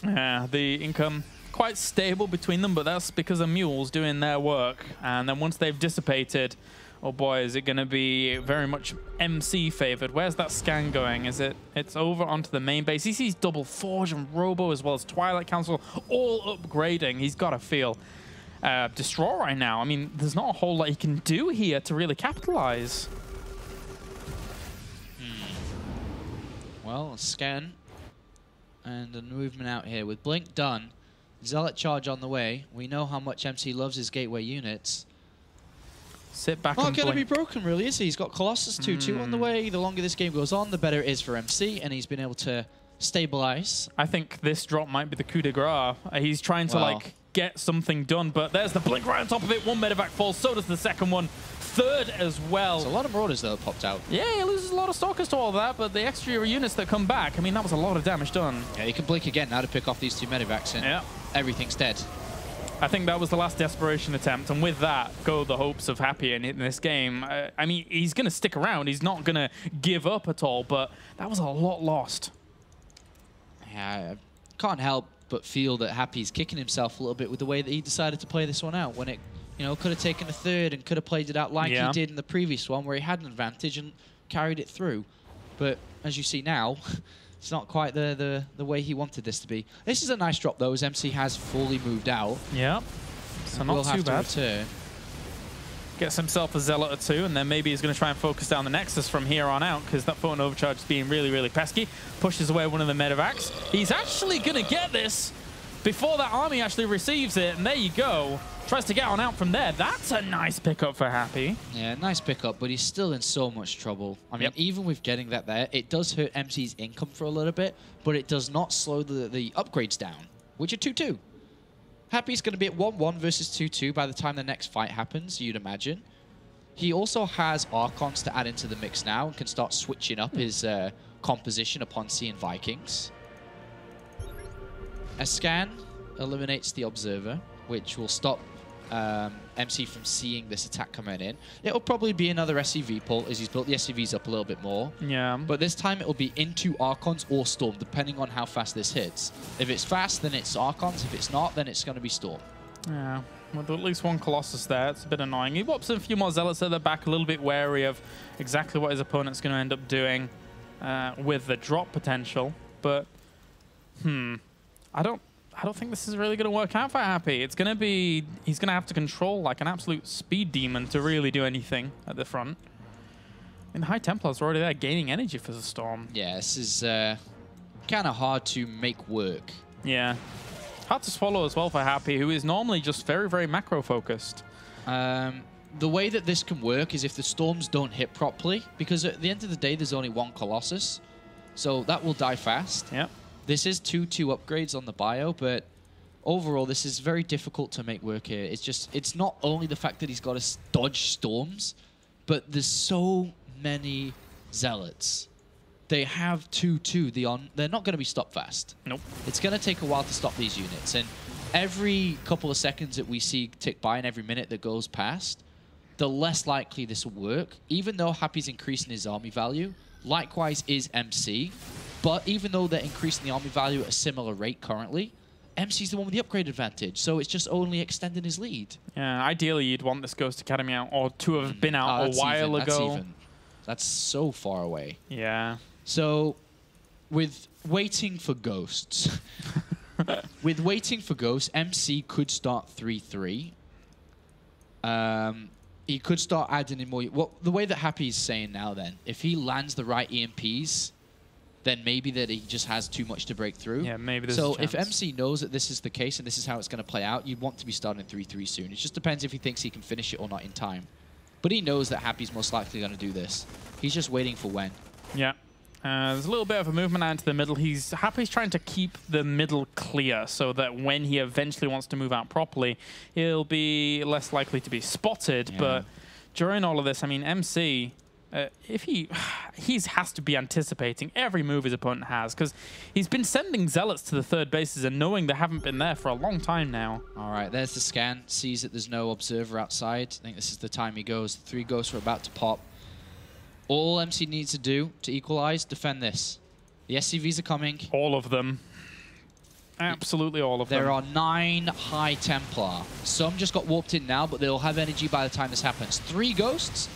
Yeah, the income quite stable between them, but that's because of mules doing their work. And then once they've dissipated, oh boy, is it going to be very much MC favored. Where's that scan going? It's over onto the main base. He sees Double Forge and Robo as well as Twilight Council all upgrading. He's got to feel distraught right now. I mean, there's not a whole lot he can do here to really capitalize. Well, a scan and a movement out here. With Blink done, Zealot charge on the way. We know how much MC loves his gateway units. Sit back Not and going to be blink. broken, really, is he? He's got Colossus 2-2 on the way. The longer this game goes on, the better it is for MC, and he's been able to stabilize. I think this drop might be the coup de grace. He's trying to, like, get something done, but there's the blink right on top of it. 1 medevac falls, so does the second one. 3rd as well. There's a lot of Marauders, though, popped out. Yeah, he loses a lot of Stalkers to all that, but the extra units that come back, I mean, that was a lot of damage done. Yeah, he can blink again now to pick off these 2 medevacs, and everything's dead. I think that was the last desperation attempt, and with that go the hopes of Happy in this game. I mean, he's going to stick around. He's not going to give up at all, but that was a lot lost. Yeah, I can't help but feel that Happy's kicking himself a little bit with the way that he decided to play this one out when it You know, could have taken the third and could have played it out like he did in the previous one where he had an advantage and carried it through. But as you see now, it's not quite the way he wanted this to be. This is a nice drop, though, as MC has fully moved out. Yeah. So not too bad. Return. Gets himself a Zealot or two, and then maybe he's going to try and focus down the Nexus from here on out, because that photon overcharge is being really, really pesky. Pushes away one of the medevacs. He's actually going to get this before that army actually receives it, and there you go. Tries to get on out from there. That's a nice pickup for Happy. Yeah, nice pickup, but he's still in so much trouble. I mean, even with getting that there, it does hurt MC's income for a little bit, but it does not slow the upgrades down, which are 2-2. Happy's going to be at 1-1 versus 2-2 by the time the next fight happens, you'd imagine. He also has Archons to add into the mix now and can start switching up his composition upon seeing Vikings. A scan eliminates the Observer, which will stop MC from seeing this attack coming in. It'll probably be another SCV pull as he's built the SCVs up a little bit more. Yeah. But this time it'll be into Archons or Storm, depending on how fast this hits. If it's fast, then it's Archons. If it's not, then it's going to be Storm. Yeah. With at least one Colossus there, it's a bit annoying. He whops a few more Zealots at the back, a little bit wary of exactly what his opponent's going to end up doing with the drop potential. But, I don't think this is really going to work out for Happy. It's going to be... He's going to have to control like an absolute speed demon to really do anything at the front. And the High Templars are already there gaining energy for the Storm. Yeah, this is kind of hard to make work. Yeah. Hard to swallow as well for Happy, who is normally just very, very macro-focused. The way that this can work is if the Storms don't hit properly, because at the end of the day, there's only one Colossus. So that will die fast. Yep. This is 2-2 upgrades on the bio, but overall, this is very difficult to make work here. It's just, it's not only the fact that he's got to dodge Storms, but there's so many Zealots. They have 2-2. They're not going to be stopped fast. Nope. It's going to take a while to stop these units, and every couple of seconds that we see tick by and every minute that goes past, the less likely this will work. Even though Happy's increasing his army value, likewise is MC. But even though they're increasing the army value at a similar rate currently, MC's the one with the upgrade advantage, so it's just only extending his lead. Yeah, ideally you'd want this Ghost Academy out or to have been out a while ago. That's so far away. Yeah. So, with waiting for Ghosts, MC could start 3-3. He could start adding in more. Well, the way that Happy's saying now, then, if he lands the right EMPs, then maybe that he just has too much to break through. Yeah, maybe there's So a chance. if MC knows that this is the case and this is how it's going to play out, you'd want to be starting 3-3 soon. It just depends if he thinks he can finish it or not in time. But he knows that Happy's most likely going to do this. He's just waiting for when. Yeah. There's a little bit of a movement out into the middle. Happy's trying to keep the middle clear so that when he eventually wants to move out properly, he'll be less likely to be spotted. Yeah. But during all of this, I mean, MC... if he has to be anticipating every move his opponent has, because he's been sending Zealots to the third bases and knowing they haven't been there for a long time now. All right, there's the scan. Sees that there's no Observer outside. I think this is the time he goes. 3 Ghosts are about to pop. All MC needs to do to equalize, defend this. The SCVs are coming. All of them. Absolutely all of them. There are 9 High Templar. Some just got warped in now, but they'll have energy by the time this happens. 3 Ghosts.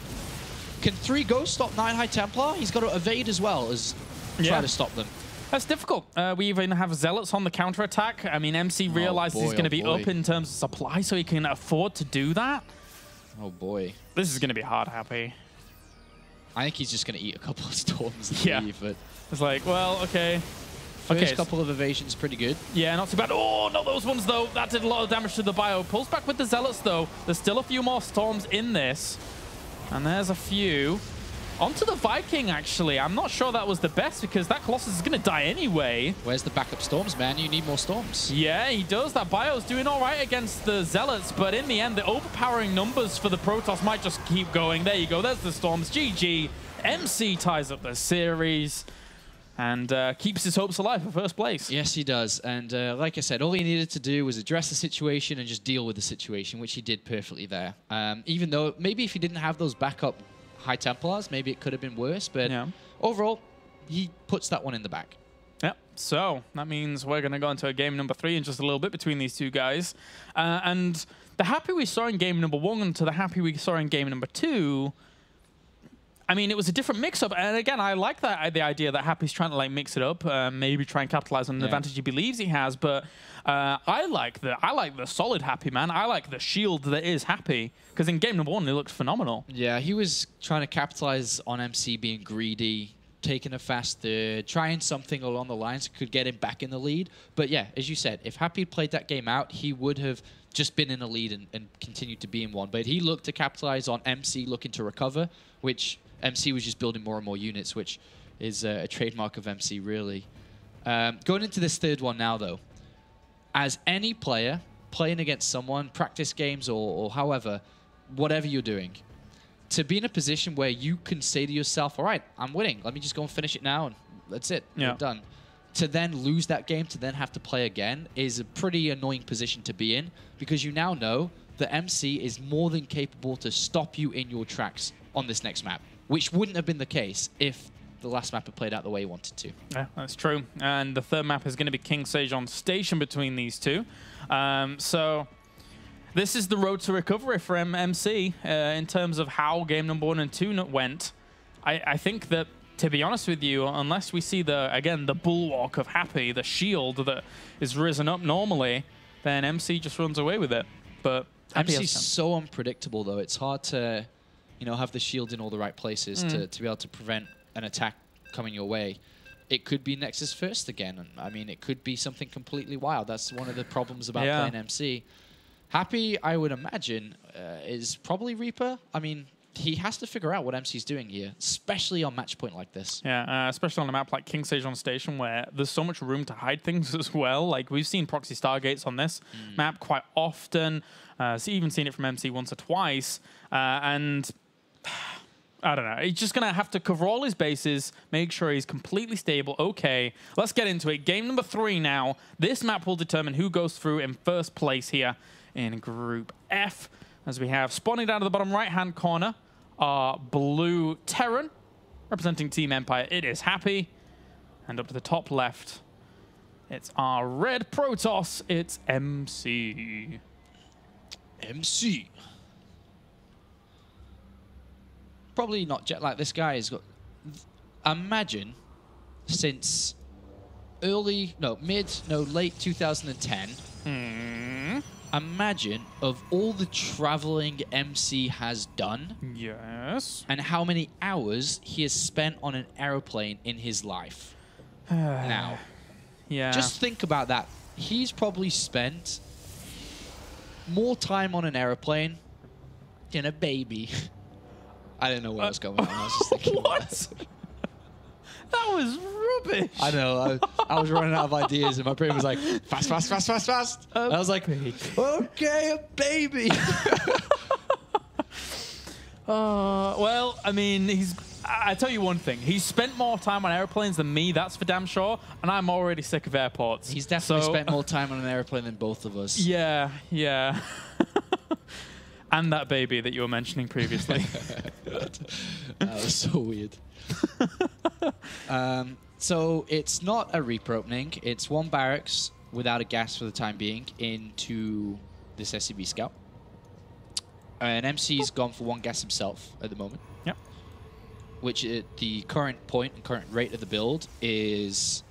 Can 3 Ghosts stop 9 High Templar? He's got to evade as well as try to stop them. That's difficult. We even have Zealots on the counterattack. I mean, MC realizes he's going to be up in terms of supply, so he can afford to do that. Oh, boy. This is going to be hard, Happy. I think he's just going to eat a couple of Storms and leave. But it's like, well, okay. First couple of evasions pretty good. Yeah, not too bad. Oh, not those ones, though. That did a lot of damage to the bio. Pulls back with the Zealots, though. There's still a few more Storms in this. And there's a few. Onto the Viking, actually. I'm not sure that was the best because that Colossus is going to die anyway. Where's the backup Storms, man? You need more Storms. Yeah, he does. That bio's doing all right against the Zealots, but in the end, the overpowering numbers for the Protoss might just keep going. There you go. There's the Storms. GG. MC ties up the series and keeps his hopes alive for first place. Yes, he does. And like I said, all he needed to do was address the situation and just deal with the situation, which he did perfectly there. Even though maybe if he didn't have those backup High Templars, maybe it could have been worse. But overall, he puts that one in the back. Yep, So that means we're going to go into a game number 3 in just a little bit between these two guys. And the Happy we saw in game number 1 to the Happy we saw in game number 2, I mean, it was a different mix-up. And again, I like that the idea that Happy's trying to like mix it up, maybe try and capitalize on an advantage he believes he has. But I like the solid Happy, man. I like the shield that is Happy, because in game number 1, it looked phenomenal. Yeah, he was trying to capitalize on MC being greedy, taking a fast third, trying something along the lines that could get him back in the lead. But yeah, as you said, if Happy played that game out, he would have just been in a lead and continued to be in one. But he looked to capitalize on MC looking to recover, which MC was just building more and more units, which is a trademark of MC, really. Going into this third one now, though, as any player playing against someone, practice games or however, whatever you're doing, to be in a position where you can say to yourself, all right, I'm winning. Let me just go and finish it now, and that's it. Yeah. We're done. To then lose that game, to then have to play again, is a pretty annoying position to be in, because you now know that MC is more than capable to stop you in your tracks on this next map, which wouldn't have been the case if the last map had played out the way he wanted to. Yeah, that's true. And the third map is going to be King Sejong Station between these two. So this is the road to recovery for MC in terms of how game number 1 and 2 went. I think that, to be honest with you, unless we see the bulwark of Happy, the shield that is risen up normally, then MC just runs away with it. But MC's so unpredictable, though. It's hard to, have the shield in all the right places to be able to prevent an attack coming your way. It could be Nexus first again. And I mean, it could be something completely wild. That's one of the problems about playing MC. Happy, I would imagine, is probably Reaper. I mean, he has to figure out what MC's doing here, especially on match point like this. Yeah, especially on a map like King Sejong Station, where there's so much room to hide things as well. Like, we've seen proxy Stargates on this map quite often. Even seen it from MC once or twice. And I don't know. He's just going to have to cover all his bases, make sure he's completely stable. Okay, let's get into it. Game number 3 now. This map will determine who goes through in first place here in Group F. As we have spawning down to the bottom right-hand corner are blue Terran, representing Team Empire. It is Happy. And up to the top left, it's our red Protoss. It's MC. MC. Probably not jet like this guy has got. Imagine since late 2010. Imagine of all the traveling MC has done. Yes. And how many hours he has spent on an aeroplane in his life. Now. Yeah. Just think about that. He's probably spent more time on an aeroplane than a baby. I didn't know where I was going on. I was just thinking what? That was rubbish. I know. I was running out of ideas, and my brain was like, fast, fast, fast, fast, fast. And I was like, okay, a baby. Well, I mean, I tell you one thing. He's spent more time on airplanes than me, that's for damn sure, and I'm already sick of airports. He's definitely spent more time on an airplane than both of us. Yeah, yeah. And that baby that you were mentioning previously. That was so weird. So it's not a Reaper opening. It's one barracks without a gas for the time being into this SCV Scout. And MC's gone for one gas himself at the moment. Yep. Which at the current point and current rate of the build is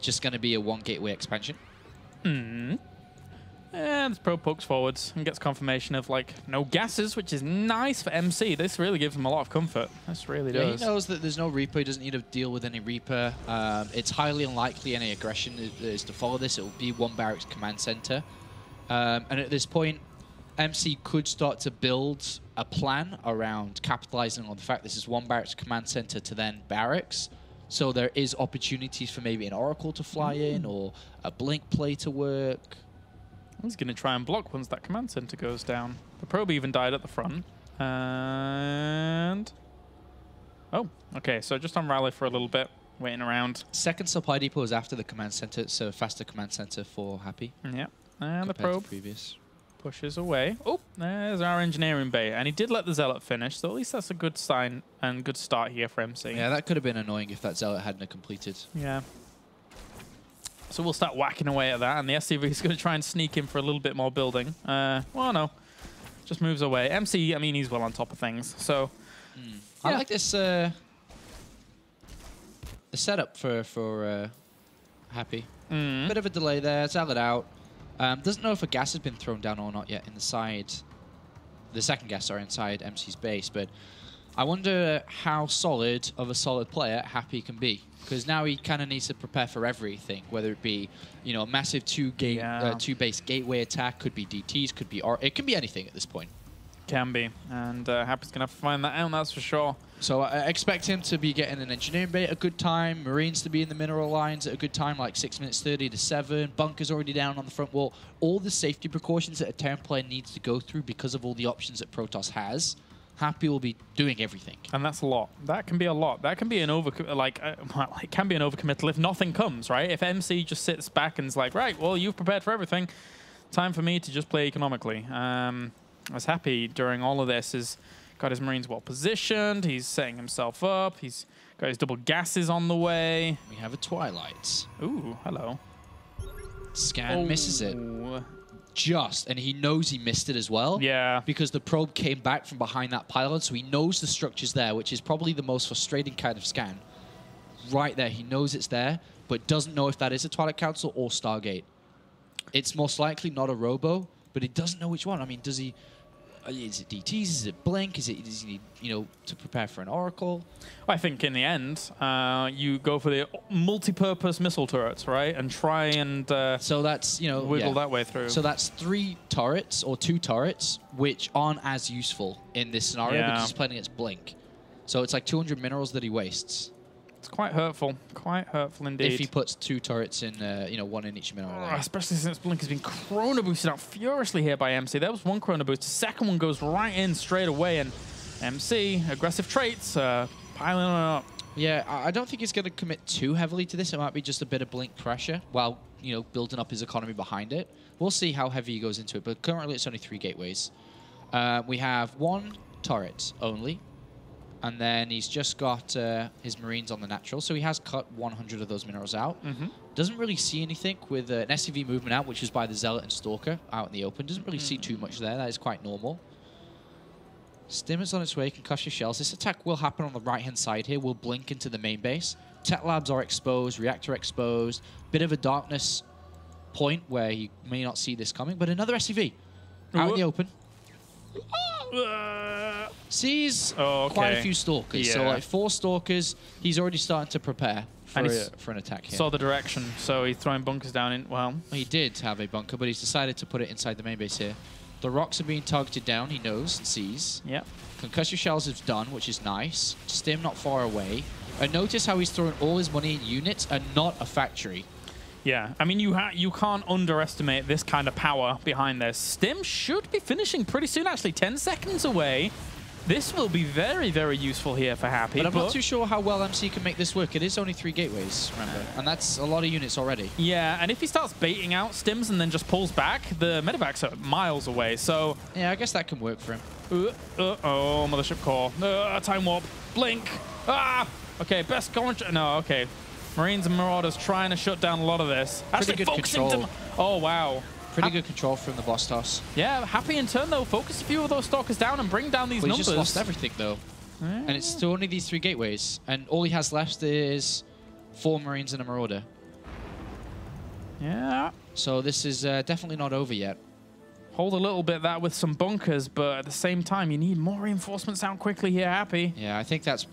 just going to be a one gateway expansion. And this probe pokes forwards and gets confirmation of, like, no gases, which is nice for MC. This really gives him a lot of comfort. This really does. He knows that there's no Reaper. He doesn't need to deal with any Reaper. It's highly unlikely any aggression is to follow this. It will be one barracks command center. And at this point, MC could start to build a plan around capitalizing on the fact this is one barracks command center to then barracks. So there is opportunities for maybe an Oracle to fly in or a Blink play to work. He's going to try and block once that command center goes down. The probe even died at the front. And... oh, okay. So just on rally for a little bit, waiting around. Second supply depot is after the command center, so faster command center for Happy. Yeah. And the probe pushes away. Oh, there's our engineering bay. And he did let the Zealot finish, so at least that's a good sign and good start here for MC. Yeah, that could have been annoying if that Zealot hadn't completed. Yeah. So we'll start whacking away at that, and the SCV is going to try and sneak in for a little bit more building. Well, no. Just moves away. MC, I mean, he's well on top of things, so... I like this the setup for Happy. Bit of a delay there, sell it out. Doesn't know if a gas has been thrown down or not yet in the side. The second gas, sorry, inside MC's base, but I wonder how solid of a solid player Happy can be. Because now he kind of needs to prepare for everything, whether it be, you know, a massive two-base gateway attack, could be DTs, could be... It can be anything at this point. Can be. And Happy's going to have to find that out, that's for sure. So I expect him to be getting an engineering bay at a good time, Marines to be in the mineral lines at a good time, like 6 minutes 30 to 7, bunkers already down on the front wall. All the safety precautions that a Terran player needs to go through because of all the options that Protoss has. Happy will be doing everything. And that's a lot. That can be a lot. That can be an well, it can be an overcommittal if nothing comes, right? If MC just sits back and is like, right, well, you've prepared for everything. Time for me to just play economically. As Happy during all of this has got his Marines well positioned. He's setting himself up. He's got his double gases on the way. We have a Twilight. Ooh, hello. Scan misses it. Just, and he knows he missed it as well. Yeah. Because the probe came back from behind that pylon, so he knows the structure's there, which is probably the most frustrating kind of scan. Right there, he knows it's there, but doesn't know if that is a Twilight Council or Stargate. It's most likely not a Robo, but he doesn't know which one. I mean, does he... Is it DTs? Is it Blink? Does he need, you know, to prepare for an Oracle? I think in the end, you go for the multi-purpose missile turrets, right? And try and so that's, you know, wiggle that way through. So that's 3 turrets or 2 turrets, which aren't as useful in this scenario because he's playing against Blink. So it's like 200 minerals that he wastes. It's quite hurtful indeed. If he puts 2 turrets in, you know, 1 in each mineral line. Especially since Blink has been chrono boosted out furiously here by MC. There was 1 chrono boost. The second one goes right in straight away, and MC, aggressive traits, piling on up. Yeah, I don't think he's going to commit too heavily to this. It might be just a bit of Blink pressure while, you know, building up his economy behind it. We'll see how heavy he goes into it, but currently it's only 3 gateways. We have 1 turret only. And then he's just got his Marines on the natural, so he has cut 100 of those minerals out. Doesn't really see anything with an SCV movement out, which is by the Zealot and Stalker out in the open. Doesn't really see too much there. That is quite normal. Stim is on its way, concussive shells. This attack will happen on the right-hand side here. We'll blink into the main base. Tech labs are exposed, reactor exposed. Bit of a darkness point where you may not see this coming, but another SCV out in the open. Sees quite a few Stalkers. So like 4 Stalkers, he's already starting to prepare for an attack here. Saw the direction, so he's throwing bunkers down in, well... He did have a bunker, but he's decided to put it inside the main base here. The rocks are being targeted down, he knows and sees. Yeah. Concussive shells is done, which is nice. Stim not far away. And notice how he's throwing all his money in units and not a factory. Yeah, I mean, you can't underestimate this kind of power behind this. Stim should be finishing pretty soon, actually. 10 seconds away. This will be very, very useful here for Happy. But I'm not too sure how well MC can make this work. It is only 3 gateways, remember? And that's a lot of units already. Yeah, and if he starts baiting out Stims and then just pulls back, the medevacs are miles away, so... Yeah, I guess that can work for him. Oh, Mothership Core. Time Warp. Blink. Ah! Okay, best going... No, okay. Marines and Marauders trying to shut down a lot of this. Pretty good control. Oh, wow. Pretty good control from the boss toss. Yeah, Happy in turn, though. Focus a few of those Stalkers down and bring down these numbers. He just lost everything, though. And it's still only these 3 gateways. And all he has left is 4 Marines and a Marauder. Yeah. So this is definitely not over yet. Hold a little bit that with some bunkers, but at the same time, you need more reinforcements out quickly here, Happy. Yeah, I think that's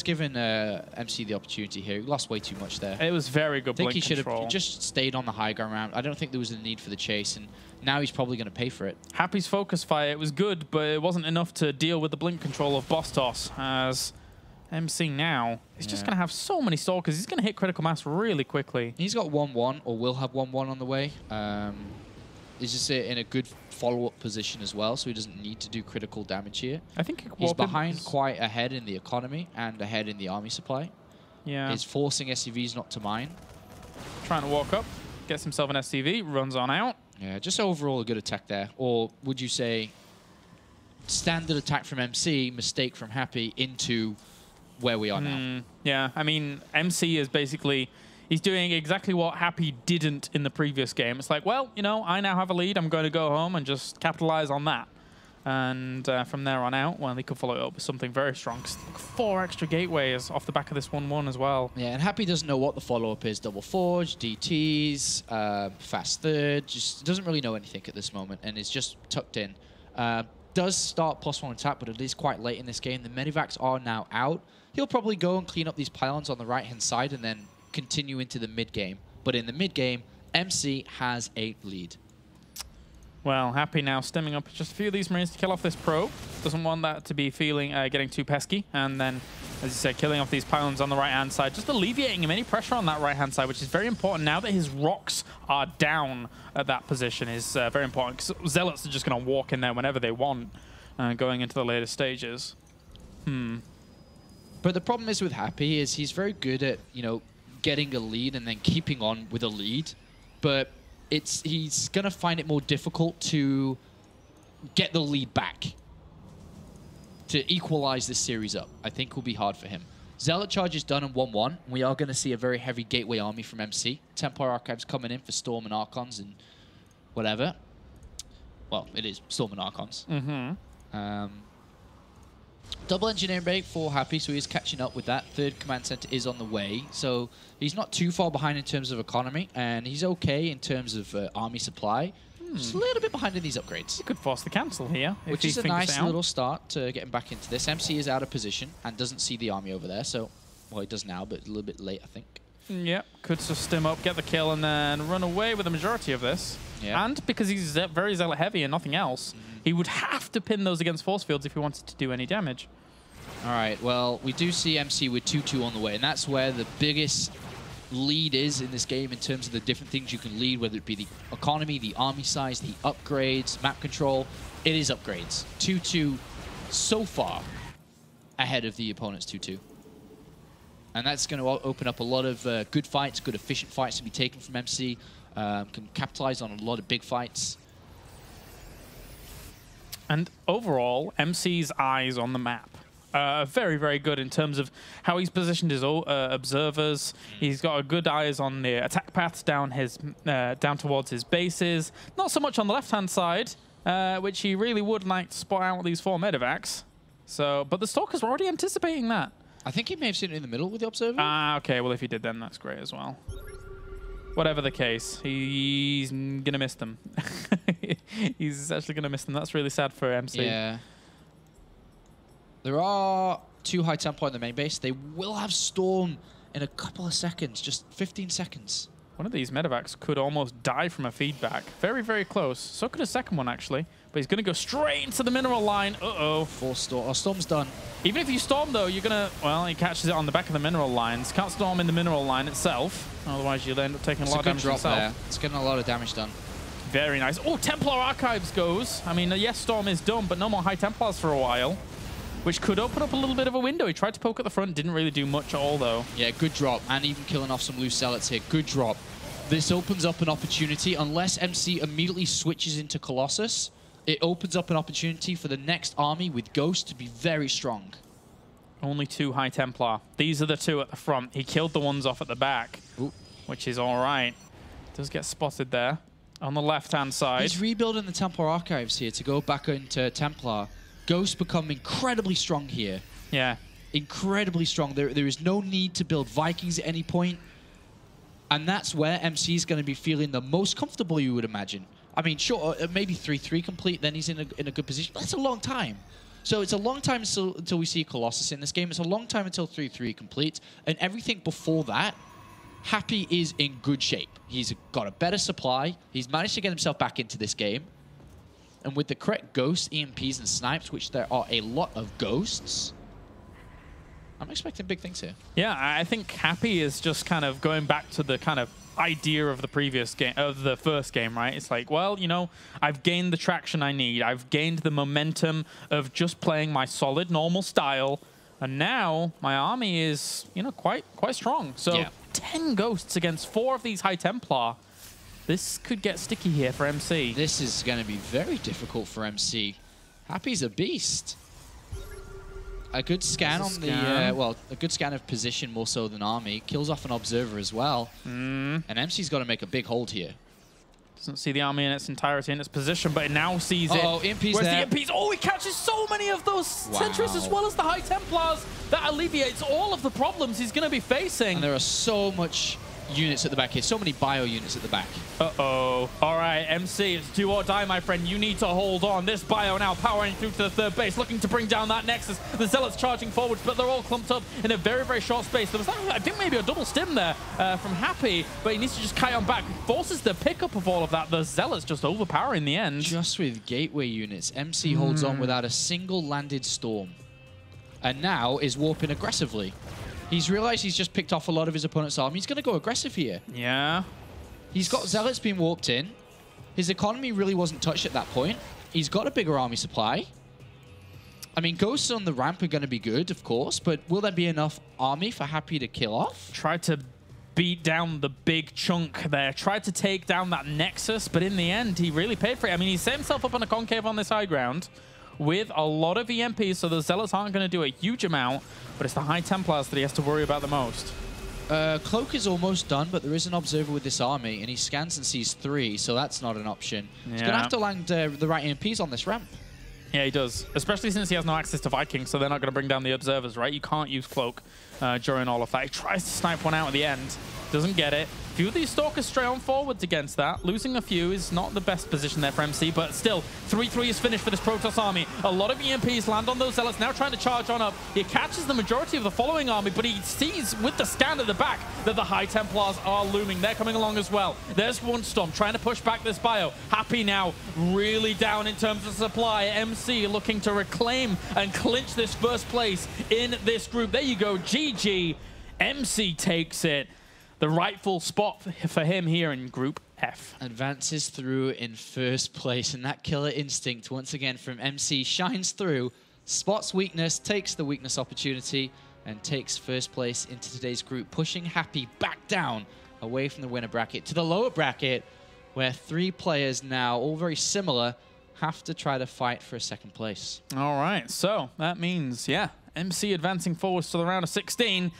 given MC the opportunity here. He lost way too much there. It was very good blink control. I think he should have just stayed on the high ground. I don't think there was a need for the chase, and now he's probably going to pay for it. Happy's focus fire, it was good, but it wasn't enough to deal with the blink control of Boss Toss, as MC now is just going to have so many Stalkers. He's going to hit critical mass really quickly. He's got 1-1, or will have 1-1 on the way. He's just in a good follow-up position as well, so he doesn't need to do critical damage here. I think he's behind quite ahead in the economy and ahead in the army supply. Yeah. He's forcing SCVs not to mine. Trying to walk up, gets himself an SCV, runs on out. Yeah, just overall a good attack there. Or would you say standard attack from MC, mistake from Happy into where we are now? Yeah, I mean, MC is basically... He's doing exactly what Happy didn't in the previous game. It's like, well, you know, I now have a lead. I'm going to go home and just capitalize on that. And from there on out, well, he could follow it up with something very strong. 4 extra gateways off the back of this 1-1 as well. Yeah, and Happy doesn't know what the follow-up is. Double Forge, DTs, fast third. Just doesn't really know anything at this moment, and is just tucked in. Does start +1 attack, but it is quite late in this game. The Medivacs are now out. He'll probably go and clean up these pylons on the right-hand side and then continue into the mid-game. But in the mid-game, MC has a lead. Well, Happy now stemming up just a few of these Marines to kill off this probe. Doesn't want that to be getting too pesky. And then, as you said, killing off these pylons on the right-hand side, just alleviating him any pressure on that right-hand side, which is very important now that his rocks are down at that position is very important. Because Zealots are just going to walk in there whenever they want, going into the later stages. But the problem is with Happy is he's very good at, you know, getting a lead and then keeping on with a lead. But he's going to find it more difficult to get the lead back. To equalize this series up, I think will be hard for him. Zealot charge is done in 1-1. We are going to see a very heavy gateway army from MC. Templar Archives coming in for Storm and Archons and whatever. Well, it is Storm and Archons. Double engineering bay for Happy, so he's catching up with that. Third command center is on the way, so he's not too far behind in terms of economy, and he's okay in terms of army supply. Just a little bit behind in these upgrades. You could force the cancel here. Which is a nice little start to getting back into this. MC is out of position and doesn't see the army over there, so, well, he does now, but a little bit late, I think. Yep, could just stim up, get the kill, and then run away with the majority of this. Yeah. And because he's very Zealot heavy and nothing else, he would have to pin those against force fields if he wanted to do any damage. All right, well, we do see MC with 2-2 on the way, and that's where the biggest lead is in this game in terms of the different things you can lead, whether it be the economy, the army size, the upgrades, map control. It is upgrades. 2-2 so far ahead of the opponent's 2-2. And that's going to open up a lot of good fights, good efficient fights to be taken from MC. Can capitalize on a lot of big fights. And overall, MC's eyes on the map are very, very good in terms of how he's positioned his observers. He's got a good eyes on the attack paths down towards his bases. Not so much on the left-hand side, which he really would like to spot out these 4 Medivacs. So, but the Stalkers were already anticipating that. I think he may have seen it in the middle with the observer. Okay. Well, if he did, then that's great as well. Whatever the case, he's going to miss them. He's actually going to miss them. That's really sad for MC. Yeah. There are 2 High Templar in the main base. They will have Storm in a couple of seconds, just 15 seconds. One of these Medivacs could almost die from a feedback. Very, very close. So could a second one, actually. But he's going to go straight into the mineral line. Uh-oh. Full Storm. Oh, Storm's done. Even if you Storm, though, you're going to... Well, he catches it on the back of the mineral lines. Can't Storm in the mineral line itself. Otherwise, you'll end up taking a lot of damage yourself. There. It's getting a lot of damage done. Very nice. Oh, Templar Archives goes. I mean, yes, Storm is done, but no more High Templars for a while. Which could open up a little bit of a window. He tried to poke at the front. Didn't really do much at all, though. Yeah, good drop. And even killing off some loose Zealots here. Good drop. This opens up an opportunity. Unless MC immediately switches into Colossus, it opens up an opportunity for the next army with Ghost to be very strong. Only 2 High Templar. These are the 2 at the front. He killed the ones off at the back, which is all right. Does get spotted there on the left-hand side. He's rebuilding the Templar Archives here to go back into Templar. Ghost become incredibly strong here. Yeah. Incredibly strong. There is no need to build Vikings at any point. And that's where MC is going to be feeling the most comfortable, you would imagine. I mean, sure, maybe 3-3 complete, then he's in a good position. But that's a long time. So it's a long time until we see Colossus in this game. It's a long time until 3-3 complete. And everything before that, Happy is in good shape. He's got a better supply. He's managed to get himself back into this game. And with the correct ghosts, EMPs, and snipes, which there are a lot of ghosts, I'm expecting big things here. Yeah, I think Happy is just kind of going back to the kind of idea of the previous game, of the first game, right? It's like, well, you know, I've gained the traction I need. I've gained the momentum of just playing my solid, normal style. And now my army is, you know, quite strong. So yeah. 10 ghosts against 4 of these High Templar. This could get sticky here for MC. This is going to be very difficult for MC. Happy's a beast. A good scan on the, well, a good scan of position more so than Army. Kills off an Observer as well. And MC's got to make a big hold here. Doesn't see the Army in its entirety in its position, but it now sees it. Oh, Impy's Where's there. the Impy's? Oh, he catches so many of those Sentries as well as the High Templars. That alleviates all of the problems he's going to be facing. And there are so much units at the back here. So many bio units at the back. Uh-oh. All right, MC, it's do or die, my friend. You need to hold on. This bio now powering through to the third base, looking to bring down that Nexus. The Zealots charging forwards, but they're all clumped up in a very, very short space. There was, I think, maybe a double stim there from Happy, but he needs to just kite on back. Forces the pickup of all of that. The Zealots just overpower in the end. Just with gateway units, MC holds on without a single landed storm. And now is warping aggressively. He's realized he's just picked off a lot of his opponent's army. He's going to go aggressive here. Yeah. He's got Zealots being warped in. His economy really wasn't touched at that point. He's got a bigger army supply. I mean, Ghosts on the ramp are going to be good, of course, but will there be enough army for Happy to kill off? Tried to beat down the big chunk there. Tried to take down that Nexus, but in the end, he really paid for it. I mean, he set himself up on a concave on this high ground with a lot of EMPs, so the Zealots aren't going to do a huge amount, but it's the High Templars that he has to worry about the most. Cloak is almost done, but there is an Observer with this army, and he scans and sees 3, so that's not an option. Yeah. He's going to have to land the right EMPs on this ramp. Yeah, he does, especially since he has no access to Vikings, so they're not going to bring down the Observers, right? You can't use Cloak during all of that. He tries to snipe one out at the end, doesn't get it. A few of these Stalkers stray on forwards against that. Losing a few is not the best position there for MC, but still, 3-3 is finished for this Protoss army. A lot of EMPs land on those Zealots, now trying to charge on up. He catches the majority of the following army, but he sees with the scan at the back that the High Templars are looming. They're coming along as well. There's one Storm trying to push back this bio. Happy now really down in terms of supply. MC looking to reclaim and clinch this first place in this group. There you go, GG. MC takes it. The rightful spot for him here in Group F. Advances through in first place, and that killer instinct once again from MC shines through, spots weakness, takes the weakness opportunity, and takes first place into today's group, pushing Happy back down away from the winner bracket to the lower bracket, where 3 players now, all very similar, have to try to fight for a second place. All right, so that means, yeah, MC advancing forwards to the round of 16.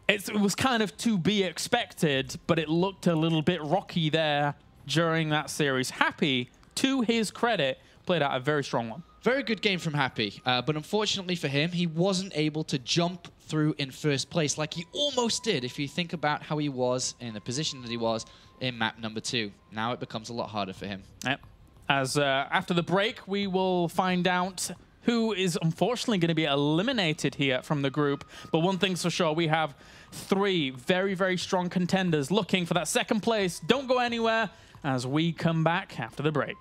It was kind of to be expected, but it looked a little bit rocky there during that series. Happy, to his credit, played out a very strong one. Very good game from Happy, but unfortunately for him, he wasn't able to jump through in first place like he almost did if you think about how he was in the position that he was in map number 2. Now it becomes a lot harder for him. Yep. As after the break, we will find out who is unfortunately going to be eliminated here from the group. But one thing's for sure, we have 3 very, very strong contenders looking for that second place. Don't go anywhere as we come back after the break.